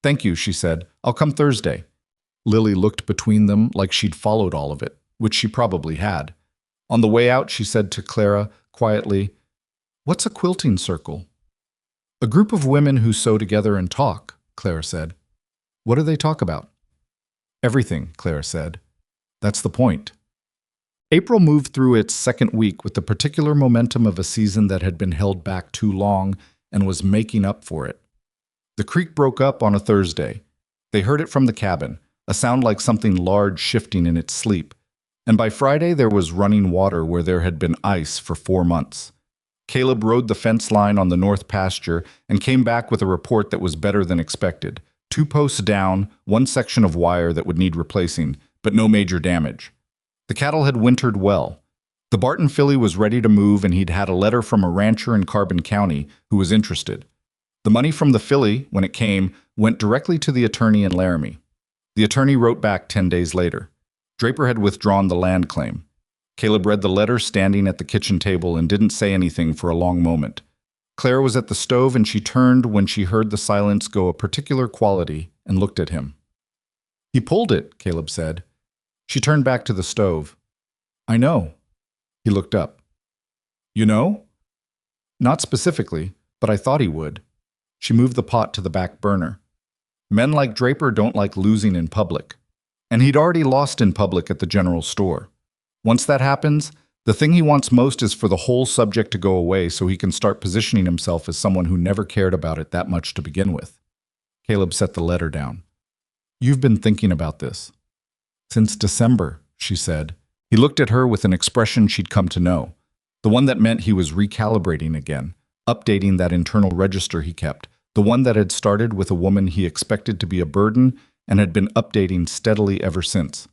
"Thank you," she said. "I'll come Thursday." Lily looked between them like she'd followed all of it, which she probably had. On the way out, she said to Clara, quietly, "What's a quilting circle?" "A group of women who sew together and talk," Clara said. "What do they talk about?" "Everything," Clara said. "That's the point." April moved through its second week with the particular momentum of a season that had been held back too long and was making up for it. The creek broke up on a Thursday. They heard it from the cabin, a sound like something large shifting in its sleep, and by Friday there was running water where there had been ice for 4 months. Caleb rode the fence line on the north pasture and came back with a report that was better than expected. 2 posts down, 1 section of wire that would need replacing, but no major damage. The cattle had wintered well. The Barton filly was ready to move, and he'd had a letter from a rancher in Carbon County who was interested. The money from the filly, when it came, went directly to the attorney in Laramie. The attorney wrote back 10 days later. Draper had withdrawn the land claim. Caleb read the letter standing at the kitchen table and didn't say anything for a long moment. Clara was at the stove, and she turned when she heard the silence go a particular quality and looked at him. "He pulled it," Caleb said. She turned back to the stove. "I know." He looked up. "You know?" "Not specifically, but I thought he would." She moved the pot to the back burner. Men like Draper don't like losing in public. And he'd already lost in public at the general store. Once that happens, the thing he wants most is for the whole subject to go away so he can start positioning himself as someone who never cared about it that much to begin with. Caleb set the letter down. "You've been thinking about this." "Since December," she said. He looked at her with an expression she'd come to know, the one that meant he was recalibrating again, updating that internal register he kept, the one that had started with a woman he expected to be a burden and had been updating steadily ever since.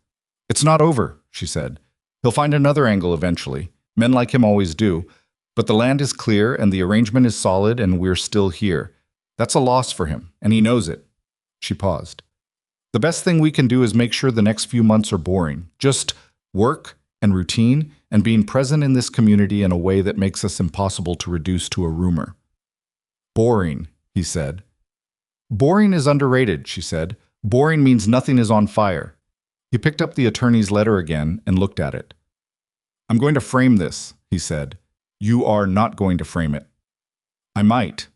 "It's not over," she said. "He'll find another angle eventually. Men like him always do. But the land is clear and the arrangement is solid and we're still here. That's a loss for him, and he knows it." She paused. "The best thing we can do is make sure the next few months are boring. Just work and routine and being present in this community in a way that makes us impossible to reduce to a rumor." "Boring," he said. "Boring is underrated," she said. "Boring means nothing is on fire." He picked up the attorney's letter again and looked at it. "I'm going to frame this," he said. You are not going to frame it. I might.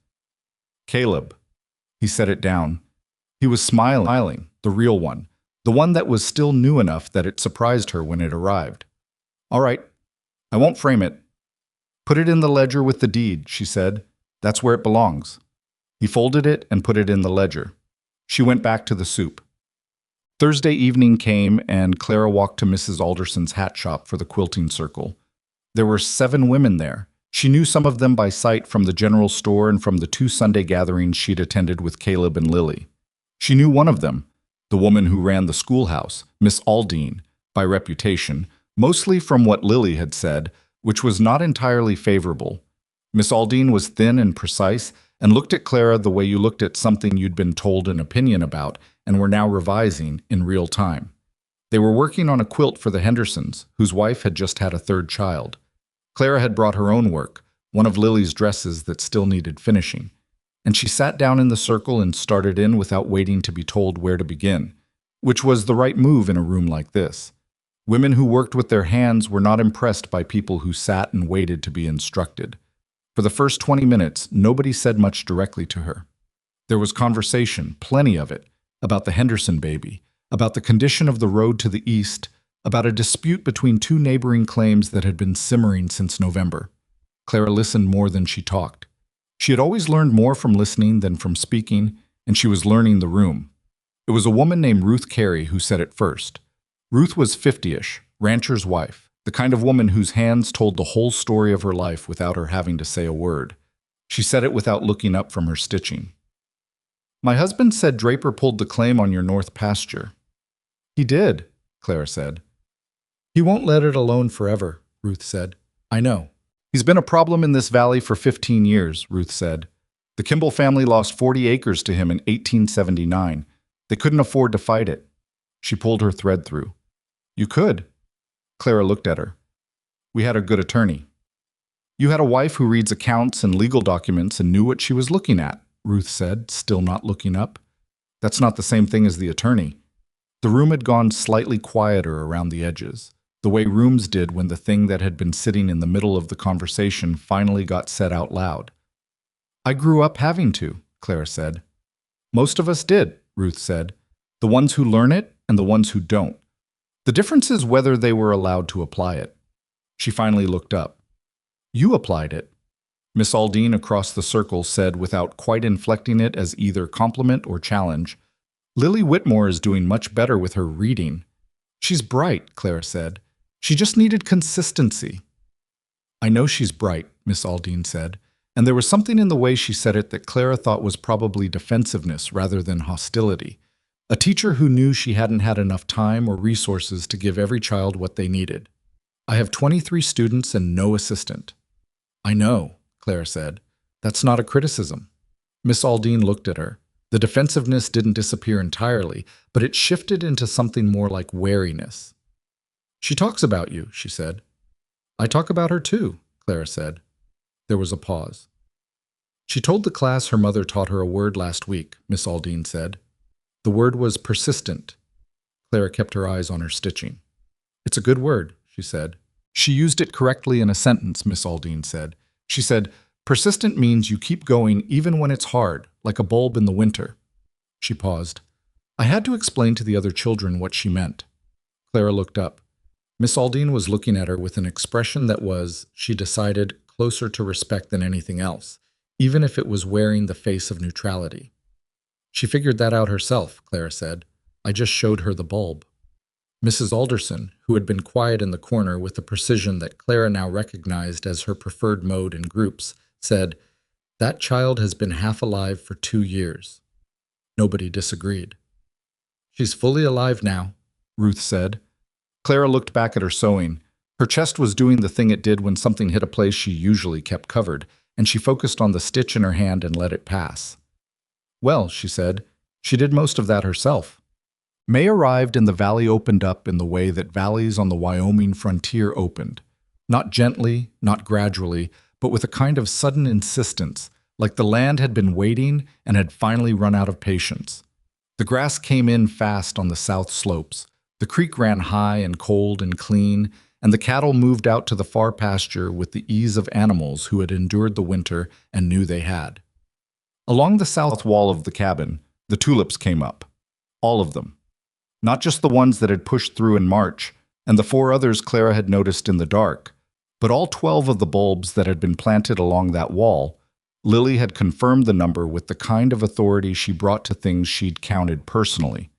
Caleb. He set it down. He was smiling, the real one, the one that was still new enough that it surprised her when it arrived. All right, I won't frame it. Put it in the ledger with the deed, she said. That's where it belongs. He folded it and put it in the ledger. She went back to the soup. Thursday evening came, and Clara walked to Mrs. Alderson's hat shop for the quilting circle. There were 7 women there. She knew some of them by sight from the general store and from the 2 Sunday gatherings she'd attended with Caleb and Lily. She knew one of them, the woman who ran the schoolhouse, Miss Aldine, by reputation, mostly from what Lily had said, which was not entirely favorable. Miss Aldine was thin and precise, and looked at Clara the way you looked at something you'd been told an opinion about and were now revising in real time. They were working on a quilt for the Hendersons, whose wife had just had a 3rd child. Clara had brought her own work, one of Lily's dresses that still needed finishing, and she sat down in the circle and started in without waiting to be told where to begin, which was the right move in a room like this. Women who worked with their hands were not impressed by people who sat and waited to be instructed. For the first 20 minutes, nobody said much directly to her. There was conversation, plenty of it, about the Henderson baby, about the condition of the road to the east, about a dispute between 2 neighboring claims that had been simmering since November. Clara listened more than she talked. She had always learned more from listening than from speaking, and she was learning the room. It was a woman named Ruth Carey who said it first. Ruth was 50-ish, rancher's wife, the kind of woman whose hands told the whole story of her life without her having to say a word. She said it without looking up from her stitching. My husband said Draper pulled the claim on your north pasture. He did, Clara said. He won't let it alone forever, Ruth said. I know. He's been a problem in this valley for 15 years, Ruth said. The Kimball family lost 40 acres to him in 1879. They couldn't afford to fight it. She pulled her thread through. You could. Clara looked at her. We had a good attorney. You had a wife who reads accounts and legal documents and knew what she was looking at, Ruth said, still not looking up. That's not the same thing as the attorney. The room had gone slightly quieter around the edges, the way rooms did when the thing that had been sitting in the middle of the conversation finally got said out loud. I grew up having to, Clara said. Most of us did, Ruth said. The ones who learn it and the ones who don't. The difference is whether they were allowed to apply it. She finally looked up. You applied it. Miss Aldine across the circle said without quite inflecting it as either compliment or challenge, Lily Whitmore is doing much better with her reading. She's bright, Clara said. She just needed consistency. I know she's bright, Miss Aldine said, and there was something in the way she said it that Clara thought was probably defensiveness rather than hostility. A teacher who knew she hadn't had enough time or resources to give every child what they needed. I have 23 students and no assistant. I know, Clara said. That's not a criticism. Miss Aldine looked at her. The defensiveness didn't disappear entirely, but it shifted into something more like wariness. She talks about you, she said. I talk about her too, Clara said. There was a pause. She told the class her mother taught her a word last week, Miss Aldine said. The word was persistent. Clara kept her eyes on her stitching. It's a good word, she said. She used it correctly in a sentence, Miss Aldine said. She said, persistent means you keep going even when it's hard, like a bulb in the winter. She paused. I had to explain to the other children what she meant. Clara looked up. Miss Aldine was looking at her with an expression that was, she decided, closer to respect than anything else, even if it was wearing the face of neutrality. She figured that out herself, Clara said. I just showed her the bulb. Mrs. Alderson, who had been quiet in the corner with the precision that Clara now recognized as her preferred mode in groups, said, That child has been half alive for 2 years. Nobody disagreed. She's fully alive now, Ruth said. Clara looked back at her sewing. Her chest was doing the thing it did when something hit a place she usually kept covered, and she focused on the stitch in her hand and let it pass. Well, she said, she did most of that herself. May arrived and the valley opened up in the way that valleys on the Wyoming frontier opened. Not gently, not gradually, but with a kind of sudden insistence, like the land had been waiting and had finally run out of patience. The grass came in fast on the south slopes. The creek ran high and cold and clean, and the cattle moved out to the far pasture with the ease of animals who had endured the winter and knew they had. Along the south wall of the cabin, the tulips came up. All of them. Not just the ones that had pushed through in March, and the 4 others Clara had noticed in the dark, but all 12 of the bulbs that had been planted along that wall. Lily had confirmed the number with the kind of authority she brought to things she'd counted personally.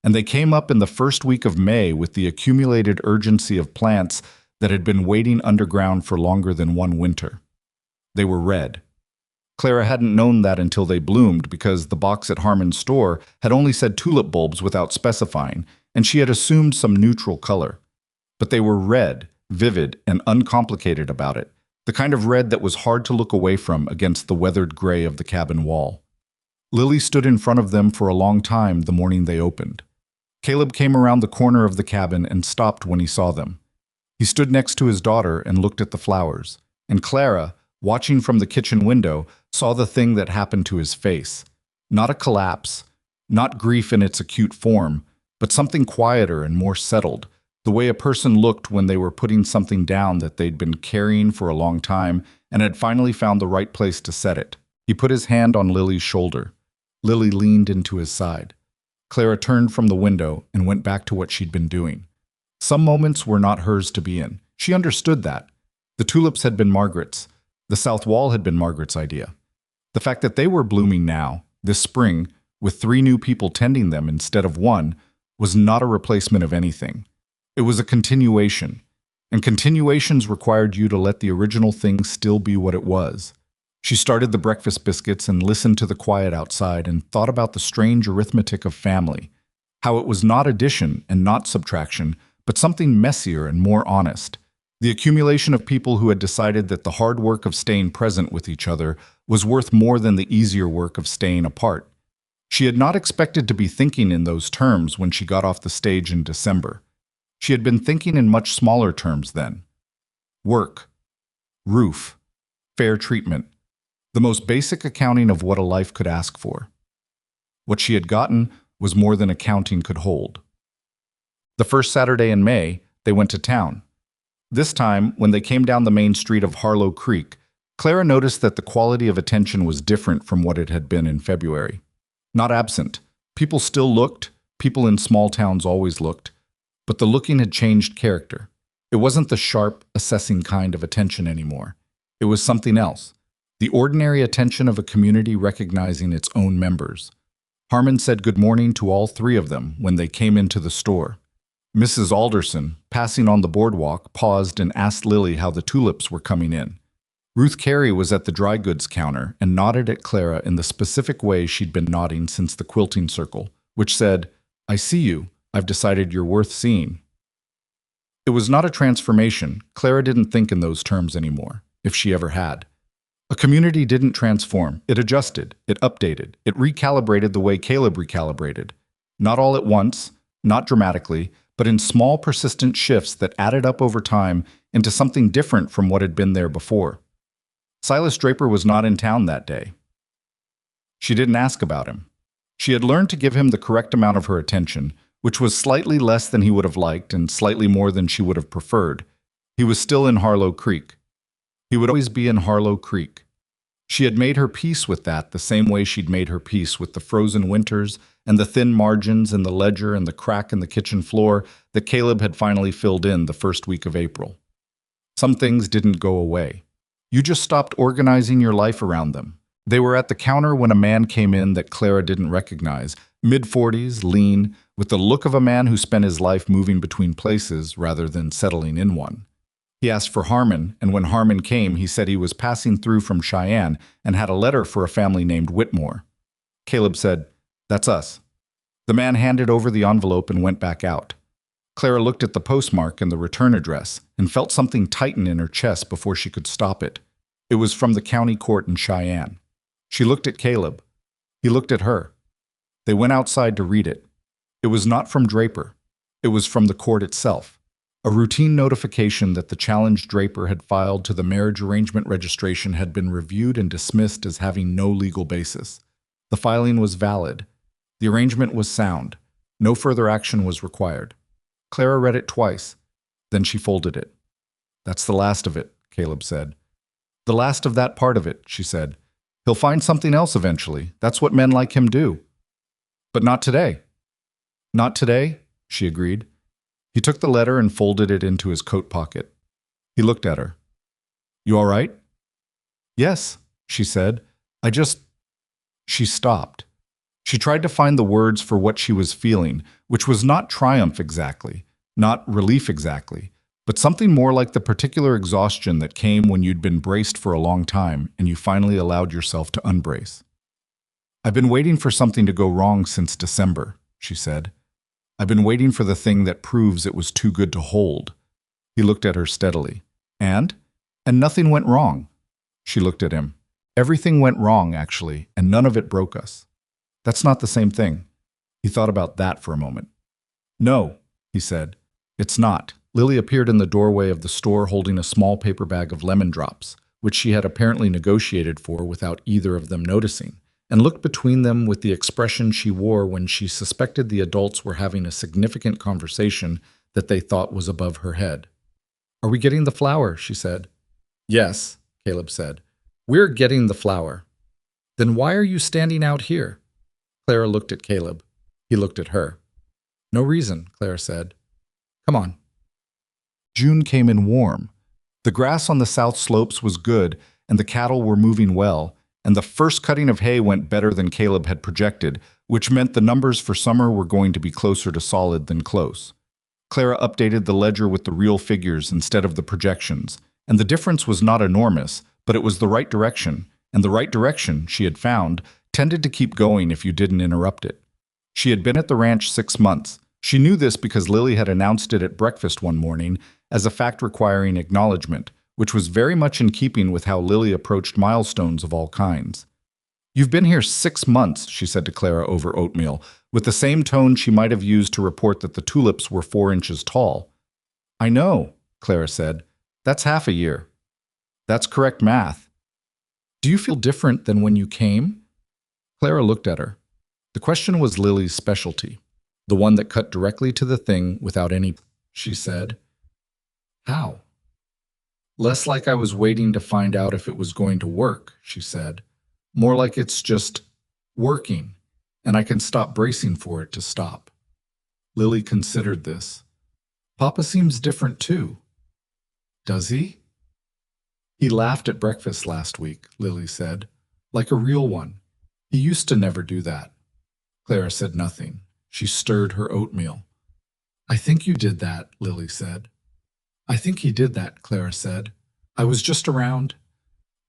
And they came up in the first week of May with the accumulated urgency of plants that had been waiting underground for longer than one winter. They were red. Clara hadn't known that until they bloomed because the box at Harmon's store had only said tulip bulbs without specifying, and she had assumed some neutral color. But they were red, vivid, and uncomplicated about it, the kind of red that was hard to look away from against the weathered gray of the cabin wall. Lily stood in front of them for a long time the morning they opened. Caleb came around the corner of the cabin and stopped when he saw them. He stood next to his daughter and looked at the flowers, and Clara, watching from the kitchen window, saw the thing that happened to his face. Not a collapse, not grief in its acute form, but something quieter and more settled, the way a person looked when they were putting something down that they'd been carrying for a long time and had finally found the right place to set it. He put his hand on Lily's shoulder. Lily leaned into his side. Clara turned from the window and went back to what she'd been doing. Some moments were not hers to be in. She understood that. The tulips had been Margaret's. The south wall had been Margaret's idea. The fact that they were blooming now, this spring, with 3 new people tending them instead of 1, was not a replacement of anything. It was a continuation, and continuations required you to let the original thing still be what it was. She started the breakfast biscuits and listened to the quiet outside and thought about the strange arithmetic of family, how it was not addition and not subtraction, but something messier and more honest. The accumulation of people who had decided that the hard work of staying present with each other was worth more than the easier work of staying apart. She had not expected to be thinking in those terms when she got off the stage in December. She had been thinking in much smaller terms then. Work, roof, fair treatment, the most basic accounting of what a life could ask for. What she had gotten was more than accounting could hold. The first Saturday in May, they went to town. This time, when they came down the main street of Harlow Creek, Clara noticed that the quality of attention was different from what it had been in February. Not absent. People still looked, people in small towns always looked, but the looking had changed character. It wasn't the sharp, assessing kind of attention anymore. It was something else. The ordinary attention of a community recognizing its own members. Harmon said good morning to all 3 of them when they came into the store. Mrs. Alderson, passing on the boardwalk, paused and asked Lily how the tulips were coming in. Ruth Carey was at the dry goods counter and nodded at Clara in the specific way she'd been nodding since the quilting circle, which said, "I see you. I've decided you're worth seeing." It was not a transformation. Clara didn't think in those terms anymore, if she ever had. A community didn't transform. It adjusted. It updated. It recalibrated the way Caleb recalibrated. Not all at once, not dramatically, but in small, persistent shifts that added up over time into something different from what had been there before. Silas Draper was not in town that day. She didn't ask about him. She had learned to give him the correct amount of her attention, which was slightly less than he would have liked and slightly more than she would have preferred. He was still in Harlow Creek. He would always be in Harlow Creek. She had made her peace with that the same way she'd made her peace with the frozen winters and the thin margins in the ledger and the crack in the kitchen floor that Caleb had finally filled in the first week of April. Some things didn't go away. You just stopped organizing your life around them. They were at the counter when a man came in that Clara didn't recognize, mid-40s, lean, with the look of a man who spent his life moving between places rather than settling in one. He asked for Harmon, and when Harmon came, he said he was passing through from Cheyenne and had a letter for a family named Whitmore. Caleb said, "That's us." The man handed over the envelope and went back out. Clara looked at the postmark and the return address and felt something tighten in her chest before she could stop it. It was from the county court in Cheyenne. She looked at Caleb. He looked at her. They went outside to read it. It was not from Draper. It was from the court itself. A routine notification that the challenge Draper had filed to the marriage arrangement registration had been reviewed and dismissed as having no legal basis. The filing was valid. The arrangement was sound. No further action was required. Clara read it twice. Then she folded it. That's the last of it, Caleb said. The last of that part of it, she said. He'll find something else eventually. That's what men like him do. But not today. Not today, she agreed. He took the letter and folded it into his coat pocket. He looked at her. You all right? Yes, she said. She stopped. She tried to find the words for what she was feeling, which was not triumph exactly, not relief exactly, but something more like the particular exhaustion that came when you'd been braced for a long time and you finally allowed yourself to unbrace. I've been waiting for something to go wrong since December, she said. I've been waiting for the thing that proves it was too good to hold. He looked at her steadily. And nothing went wrong. She looked at him. Everything went wrong, actually, and none of it broke us. That's not the same thing. He thought about that for a moment. No, he said. It's not. Lily appeared in the doorway of the store holding a small paper bag of lemon drops, which she had apparently negotiated for without either of them noticing, and looked between them with the expression she wore when she suspected the adults were having a significant conversation that they thought was above her head. Are we getting the flower? She said. Yes, Caleb said. We're getting the flower. Then why are you standing out here? Clara looked at Caleb. He looked at her. No reason, Clara said. Come on. June came in warm. The grass on the south slopes was good, and the cattle were moving well, and the first cutting of hay went better than Caleb had projected, which meant the numbers for summer were going to be closer to solid than close. Clara updated the ledger with the real figures instead of the projections, and the difference was not enormous, but it was the right direction, and the right direction, she had found, tended to keep going if you didn't interrupt it. She had been at the ranch 6 months. She knew this because Lily had announced it at breakfast one morning as a fact requiring acknowledgement, which was very much in keeping with how Lily approached milestones of all kinds. You've been here 6 months, she said to Clara over oatmeal, with the same tone she might have used to report that the tulips were 4 inches tall. I know, Clara said. That's half a year. That's correct math. Do you feel different than when you came? Clara looked at her. The question was Lily's specialty, the one that cut directly to the thing without any, she said. How? Less like I was waiting to find out if it was going to work, she said. More like it's just working, and I can stop bracing for it to stop. Lily considered this. Papa seems different too. Does he? He laughed at breakfast last week, Lily said. Like a real one. He used to never do that. Clara said nothing. She stirred her oatmeal. I think you did that, Lily said. I think he did that, Clara said. I was just around.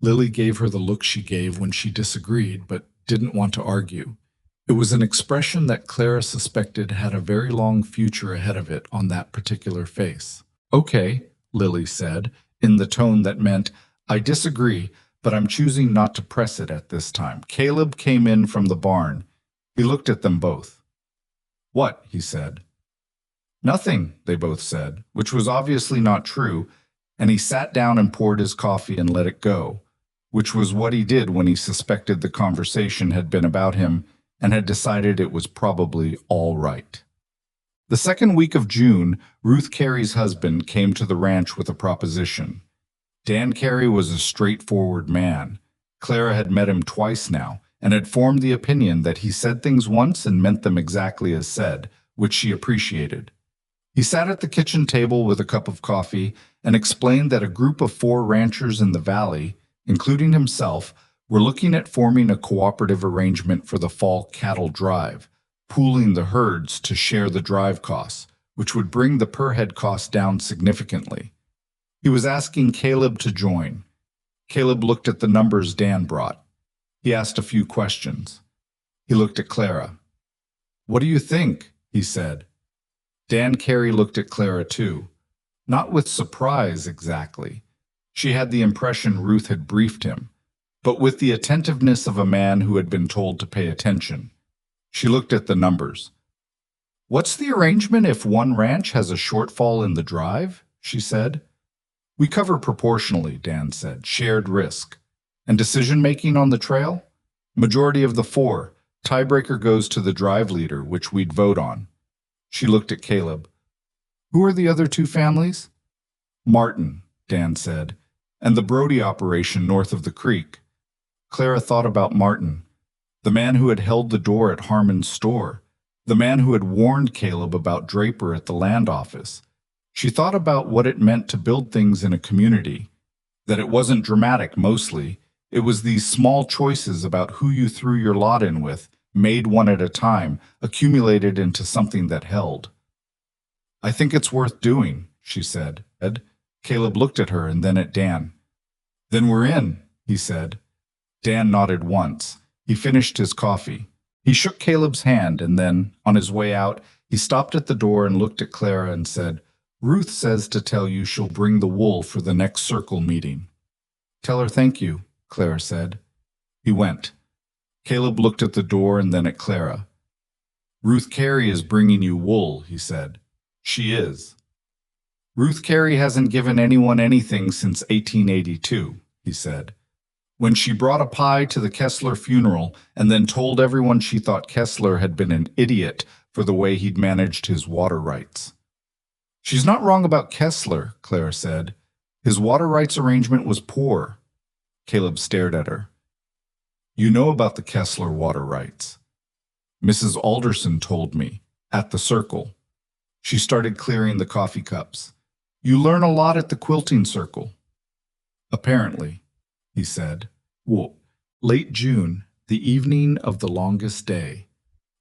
Lily gave her the look she gave when she disagreed, but didn't want to argue. It was an expression that Clara suspected had a very long future ahead of it on that particular face. Okay, Lily said, in the tone that meant, I disagree, but I'm choosing not to press it at this time. Caleb came in from the barn. He looked at them both. What? He said. Nothing, they both said, which was obviously not true, and he sat down and poured his coffee and let it go, which was what he did when he suspected the conversation had been about him and had decided it was probably all right. The second week of June, Ruth Carey's husband came to the ranch with a proposition. Dan Carey was a straightforward man. Clara had met him twice now, and had formed the opinion that he said things once and meant them exactly as said, which she appreciated. He sat at the kitchen table with a cup of coffee and explained that a group of 4 ranchers in the valley, including himself, were looking at forming a cooperative arrangement for the fall cattle drive, pooling the herds to share the drive costs, which would bring the per-head cost down significantly. He was asking Caleb to join. Caleb looked at the numbers Dan brought. He asked a few questions. He looked at Clara. What do you think? He said. Dan Carey looked at Clara too. Not with surprise exactly. She had the impression Ruth had briefed him, but with the attentiveness of a man who had been told to pay attention. She looked at the numbers. What's the arrangement if one ranch has a shortfall in the drive? She said. We cover proportionally, Dan said. Shared risk. And decision-making on the trail? Majority of the 4. Tiebreaker goes to the drive leader, which we'd vote on. She looked at Caleb. Who are the other 2 families? Martin, Dan said, and the Brody operation north of the creek. Clara thought about Martin, the man who had held the door at Harmon's store, the man who had warned Caleb about Draper at the land office. She thought about what it meant to build things in a community, that it wasn't dramatic mostly. It was these small choices about who you threw your lot in with, made one at a time, accumulated into something that held. I think it's worth doing, she said. Ed. Caleb looked at her and then at Dan. Then we're in, he said. Dan nodded once. He finished his coffee. He shook Caleb's hand and then, on his way out, he stopped at the door and looked at Clara and said, Ruth says to tell you she'll bring the wool for the next circle meeting. Tell her thank you, Clara said. He went. Caleb looked at the door and then at Clara. Ruth Carey is bringing you wool, he said. She is. Ruth Carey hasn't given anyone anything since 1882, he said. When she brought a pie to the Kessler funeral and then told everyone she thought Kessler had been an idiot for the way he'd managed his water rights. She's not wrong about Kessler, Clara said. His water rights arrangement was poor. Caleb stared at her. You know about the Kessler water rights. Mrs. Alderson told me, at the circle. She started clearing the coffee cups. You learn a lot at the quilting circle. Apparently, he said. Well, late June, the evening of the longest day.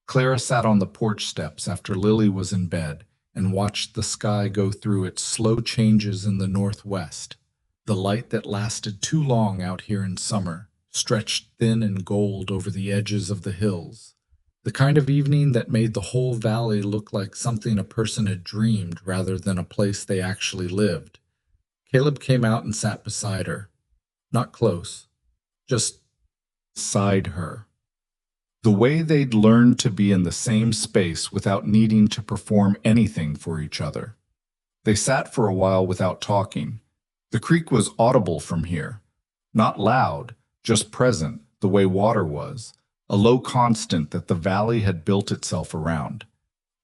Clara sat on the porch steps after Lily was in bed and watched the sky go through its slow changes in the northwest. The light that lasted too long out here in summer stretched thin and gold over the edges of the hills. The kind of evening that made the whole valley look like something a person had dreamed rather than a place they actually lived. Caleb came out and sat beside her. Not close, just beside her. The way they'd learned to be in the same space without needing to perform anything for each other. They sat for a while without talking. The creek was audible from here. Not loud, just present, the way water was. A low constant that the valley had built itself around.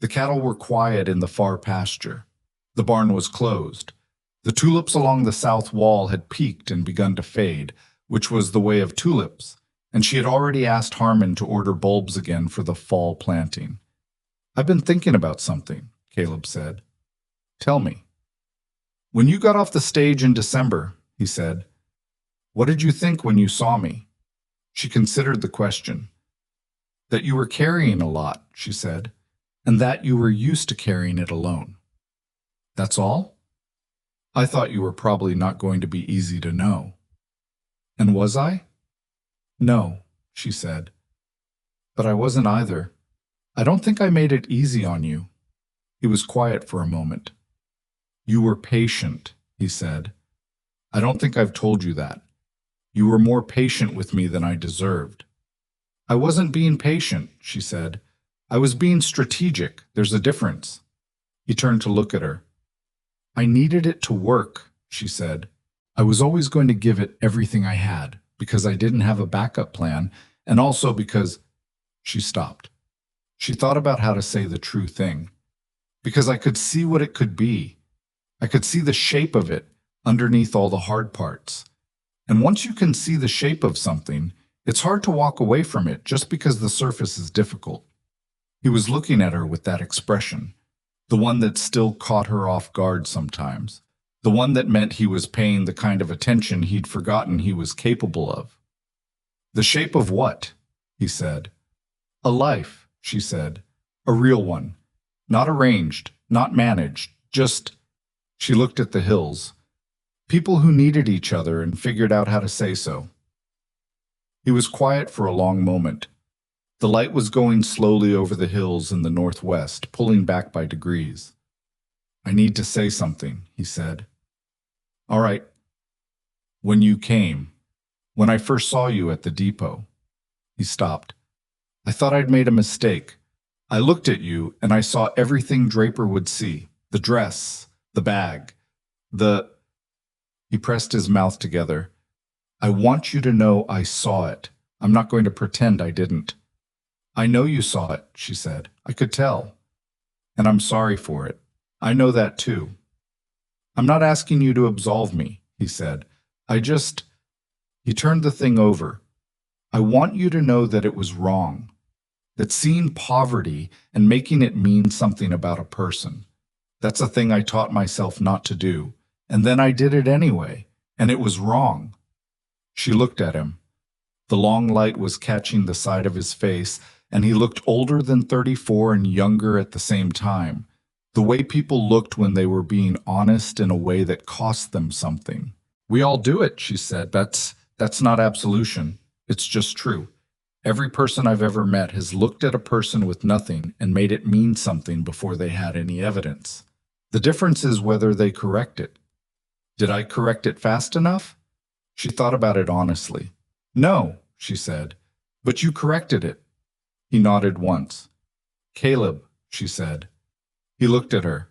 The cattle were quiet in the far pasture. The barn was closed. The tulips along the south wall had peaked and begun to fade, which was the way of tulips, and she had already asked Harmon to order bulbs again for the fall planting. I've been thinking about something, Caleb said. Tell me. When you got off the stage in December, he said, what did you think when you saw me? She considered the question. That you were carrying a lot, she said, and that you were used to carrying it alone. That's all? I thought you were probably not going to be easy to know. And was I? No, she said. But I wasn't either. I don't think I made it easy on you. He was quiet for a moment. You were patient, he said. I don't think I've told you that. You were more patient with me than I deserved. I wasn't being patient, she said. I was being strategic. There's a difference. He turned to look at her. I needed it to work, she said. I was always going to give it everything I had, because I didn't have a backup plan, and also because... She stopped. She thought about how to say the true thing. Because I could see what it could be. I could see the shape of it underneath all the hard parts. And once you can see the shape of something, it's hard to walk away from it just because the surface is difficult. He was looking at her with that expression, the one that still caught her off guard sometimes, the one that meant he was paying the kind of attention he'd forgotten he was capable of. The shape of what? He said. A life, she said. A real one. Not arranged, not managed, just... She looked at the hills. People who needed each other and figured out how to say so. He was quiet for a long moment. The light was going slowly over the hills in the northwest, pulling back by degrees. I need to say something, he said. All right. When you came, when I first saw you at the depot. He stopped. I thought I'd made a mistake. I looked at you and I saw everything Draper would see. The dress, the bag, the... He pressed his mouth together. I want you to know I saw it. I'm not going to pretend I didn't. I know you saw it, she said. I could tell. And I'm sorry for it. I know that too. I'm not asking you to absolve me, he said. I just. He turned the thing over. I want you to know that it was wrong, that seeing poverty and making it mean something about a person, that's a thing I taught myself not to do. And then I did it anyway, and it was wrong. She looked at him. The long light was catching the side of his face, and he looked older than 34 and younger at the same time. The way people looked when they were being honest in a way that cost them something. We all do it, she said. That's not absolution. It's just true. Every person I've ever met has looked at a person with nothing and made it mean something before they had any evidence. The difference is whether they correct it. Did I correct it fast enough? She thought about it honestly. No, she said, but you corrected it. He nodded once. Caleb, she said. He looked at her.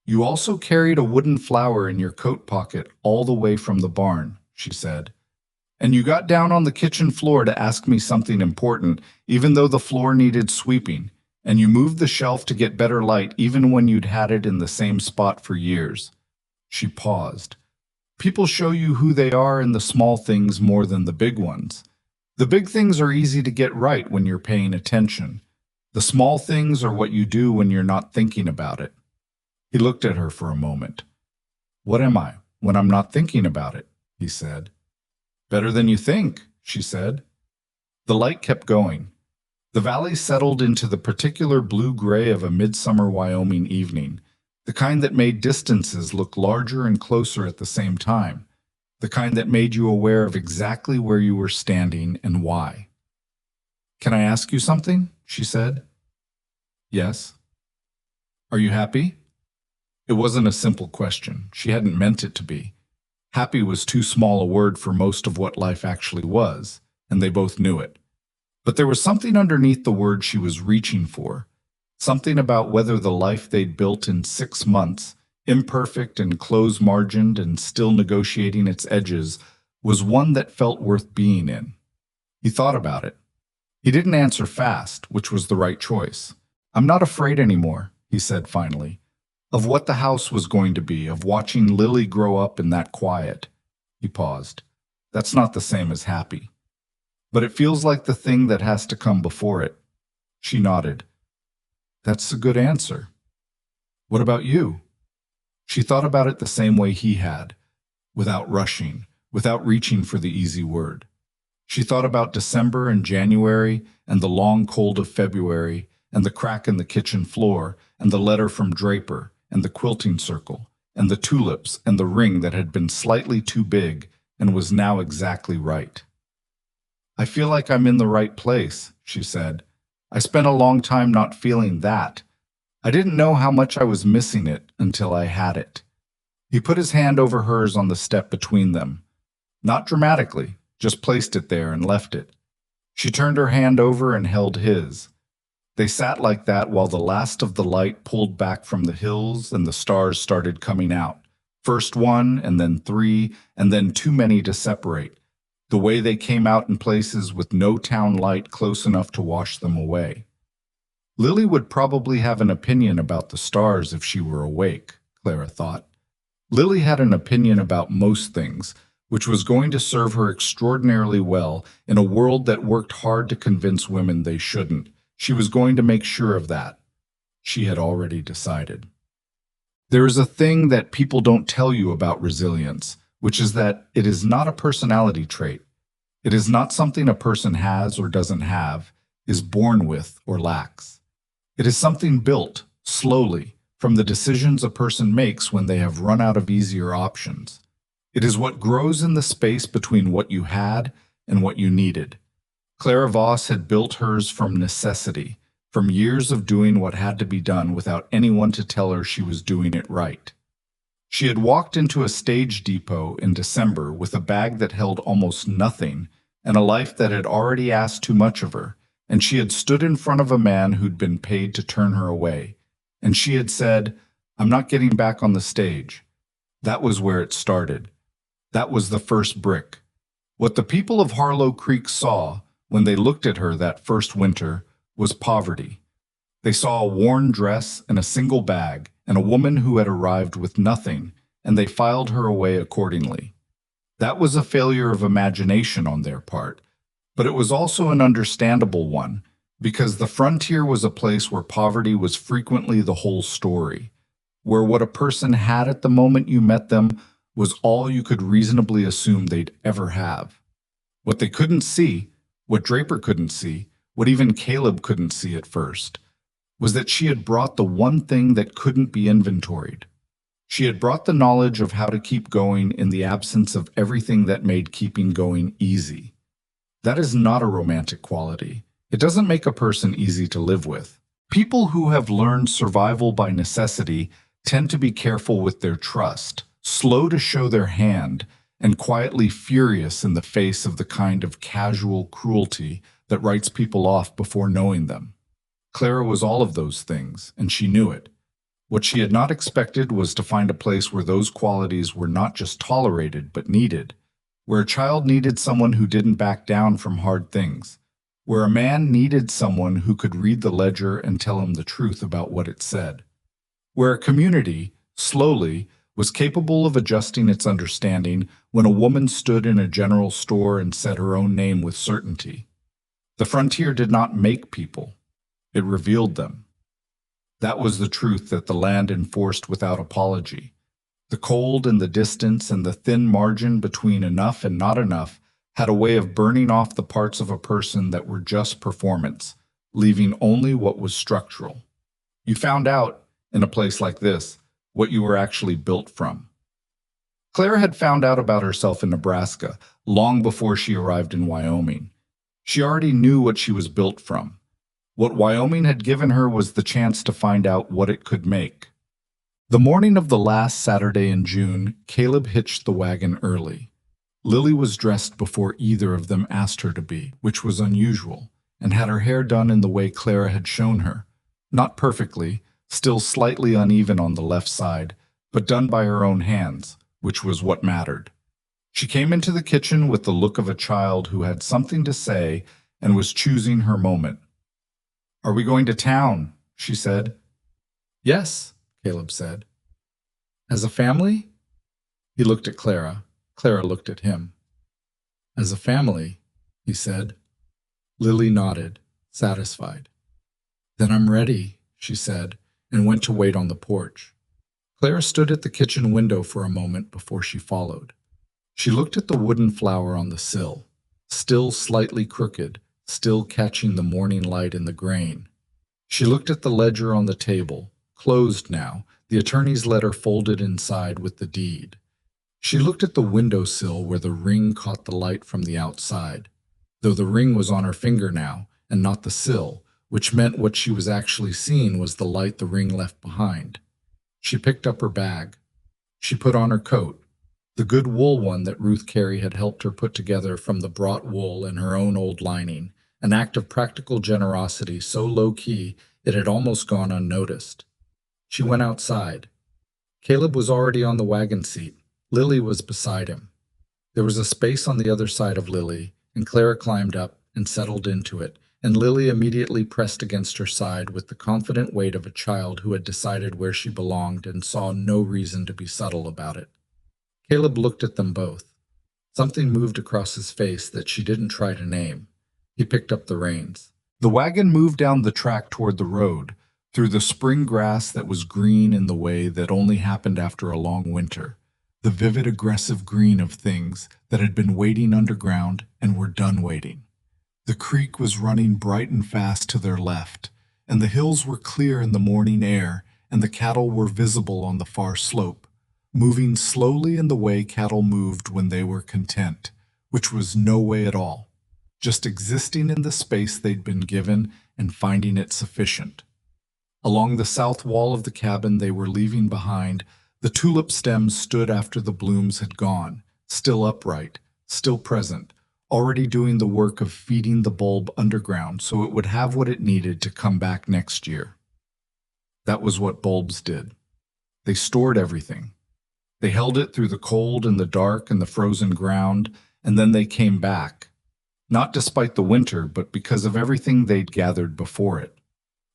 You also carried a wooden flower in your coat pocket all the way from the barn, she said. And you got down on the kitchen floor to ask me something important, even though the floor needed sweeping, and you moved the shelf to get better light even when you'd had it in the same spot for years. She paused. People show you who they are in the small things more than the big ones. The big things are easy to get right when you're paying attention. The small things are what you do when you're not thinking about it. He looked at her for a moment. What am I when I'm not thinking about it? He said. Better than you think, she said. The light kept going. The valley settled into the particular blue-gray of a midsummer Wyoming evening, the kind that made distances look larger and closer at the same time, the kind that made you aware of exactly where you were standing and why. Can I ask you something? She said. Yes. Are you happy? It wasn't a simple question. She hadn't meant it to be. Happy was too small a word for most of what life actually was, and they both knew it. But there was something underneath the word she was reaching for, something about whether the life they'd built in 6 months, imperfect and close-margined and still negotiating its edges, was one that felt worth being in. He thought about it. He didn't answer fast, which was the right choice. I'm not afraid anymore, he said finally, of what the house was going to be, of watching Lily grow up in that quiet. He paused. That's not the same as happy. But it feels like the thing that has to come before it. She nodded. That's a good answer. What about you? She thought about it the same way he had, without rushing, without reaching for the easy word. She thought about December and January and the long cold of February and the crack in the kitchen floor and the letter from Draper and the quilting circle, and the tulips and the ring that had been slightly too big and was now exactly right. I feel like I'm in the right place, she said. I spent a long time not feeling that. I didn't know how much I was missing it until I had it. He put his hand over hers on the step between them. Not dramatically, just placed it there and left it. She turned her hand over and held his. They sat like that while the last of the light pulled back from the hills and the stars started coming out. First one, and then 3, and then too many to separate. The way they came out in places with no town light close enough to wash them away. Lily would probably have an opinion about the stars if she were awake, Clara thought. Lily had an opinion about most things, which was going to serve her extraordinarily well in a world that worked hard to convince women they shouldn't. She was going to make sure of that. She had already decided. There is a thing that people don't tell you about resilience, which is that it is not a personality trait. It is not something a person has or doesn't have, is born with or lacks. It is something built, slowly, from the decisions a person makes when they have run out of easier options. It is what grows in the space between what you had and what you needed. Clara Voss had built hers from necessity, from years of doing what had to be done without anyone to tell her she was doing it right. She had walked into a stage depot in December with a bag that held almost nothing and a life that had already asked too much of her, and she had stood in front of a man who'd been paid to turn her away, and she had said, I'm not getting back on the stage. That was where it started. That was the first brick. What the people of Harlow Creek saw when they looked at her that first winter was poverty. They saw a worn dress and a single bag and a woman who had arrived with nothing and they filed her away accordingly. That was a failure of imagination on their part, but it was also an understandable one, because the frontier was a place where poverty was frequently the whole story, where what a person had at the moment you met them was all you could reasonably assume they'd ever have. What they couldn't see, what Draper couldn't see, what even Caleb couldn't see at first, was that she had brought the one thing that couldn't be inventoried. She had brought the knowledge of how to keep going in the absence of everything that made keeping going easy. That is not a romantic quality. It doesn't make a person easy to live with. People who have learned survival by necessity tend to be careful with their trust, slow to show their hand, and quietly furious in the face of the kind of casual cruelty that writes people off before knowing them. Clara was all of those things, and she knew it. What she had not expected was to find a place where those qualities were not just tolerated, but needed, where a child needed someone who didn't back down from hard things, where a man needed someone who could read the ledger and tell him the truth about what it said, where a community, slowly, was capable of adjusting its understanding when a woman stood in a general store and said her own name with certainty. The frontier did not make people, it revealed them. That was the truth that the land enforced without apology. The cold and the distance and the thin margin between enough and not enough had a way of burning off the parts of a person that were just performance, leaving only what was structural. You found out, in a place like this, what you were actually built from. Clara had found out about herself in Nebraska long before she arrived in Wyoming. She already knew what she was built from. What Wyoming had given her was the chance to find out what it could make. The morning of the last Saturday in June, Caleb hitched the wagon early. Lily was dressed before either of them asked her to be, which was unusual, and had her hair done in the way Clara had shown her. Not perfectly, still slightly uneven on the left side, but done by her own hands, which was what mattered. She came into the kitchen with the look of a child who had something to say and was choosing her moment. "Are we going to town?" she said. "Yes," Caleb said. "As a family?" He looked at Clara. Clara looked at him. "As a family," he said. Lily nodded, satisfied. "Then I'm ready," she said, and went to wait on the porch. Clara stood at the kitchen window for a moment before she followed. She looked at the wooden flower on the sill, still slightly crooked, still catching the morning light in the grain. She looked at the ledger on the table, closed now, the attorney's letter folded inside with the deed. She looked at the windowsill where the ring caught the light from the outside, though the ring was on her finger now, and not the sill, which meant what she was actually seeing was the light the ring left behind. She picked up her bag. She put on her coat, the good wool one that Ruth Carey had helped her put together from the brought wool and her own old lining, an act of practical generosity so low-key it had almost gone unnoticed. She went outside. Caleb was already on the wagon seat. Lily was beside him. There was a space on the other side of Lily, and Clara climbed up and settled into it, and Lily immediately pressed against her side with the confident weight of a child who had decided where she belonged and saw no reason to be subtle about it. Caleb looked at them both. Something moved across his face that she didn't try to name. He picked up the reins. The wagon moved down the track toward the road, through the spring grass that was green in the way that only happened after a long winter, the vivid, aggressive green of things that had been waiting underground and were done waiting. The creek was running bright and fast to their left, and the hills were clear in the morning air, and the cattle were visible on the far slope, moving slowly in the way cattle moved when they were content, which was no way at all, just existing in the space they'd been given and finding it sufficient. Along the south wall of the cabin they were leaving behind, the tulip stems stood after the blooms had gone, still upright, still present, already doing the work of feeding the bulb underground so it would have what it needed to come back next year. That was what bulbs did. They stored everything. They held it through the cold and the dark and the frozen ground, and then they came back. Not despite the winter, but because of everything they'd gathered before it.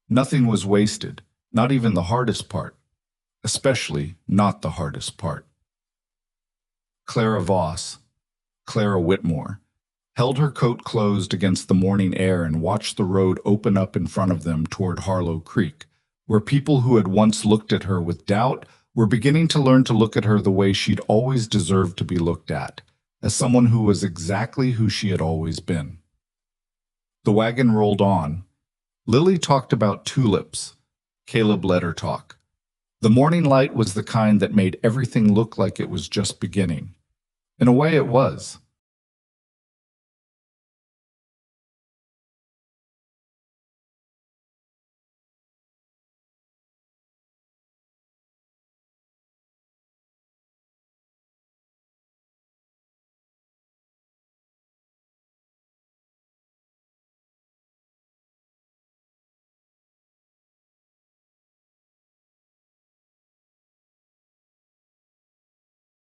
Nothing was wasted, not even the hardest part. Especially not the hardest part. Clara Voss, Clara Whitmore, held her coat closed against the morning air and watched the road open up in front of them toward Harlow Creek, where people who had once looked at her with doubt were beginning to learn to look at her the way she'd always deserved to be looked at, as someone who was exactly who she had always been. The wagon rolled on. Lily talked about tulips. Caleb let her talk. The morning light was the kind that made everything look like it was just beginning. In a way, it was.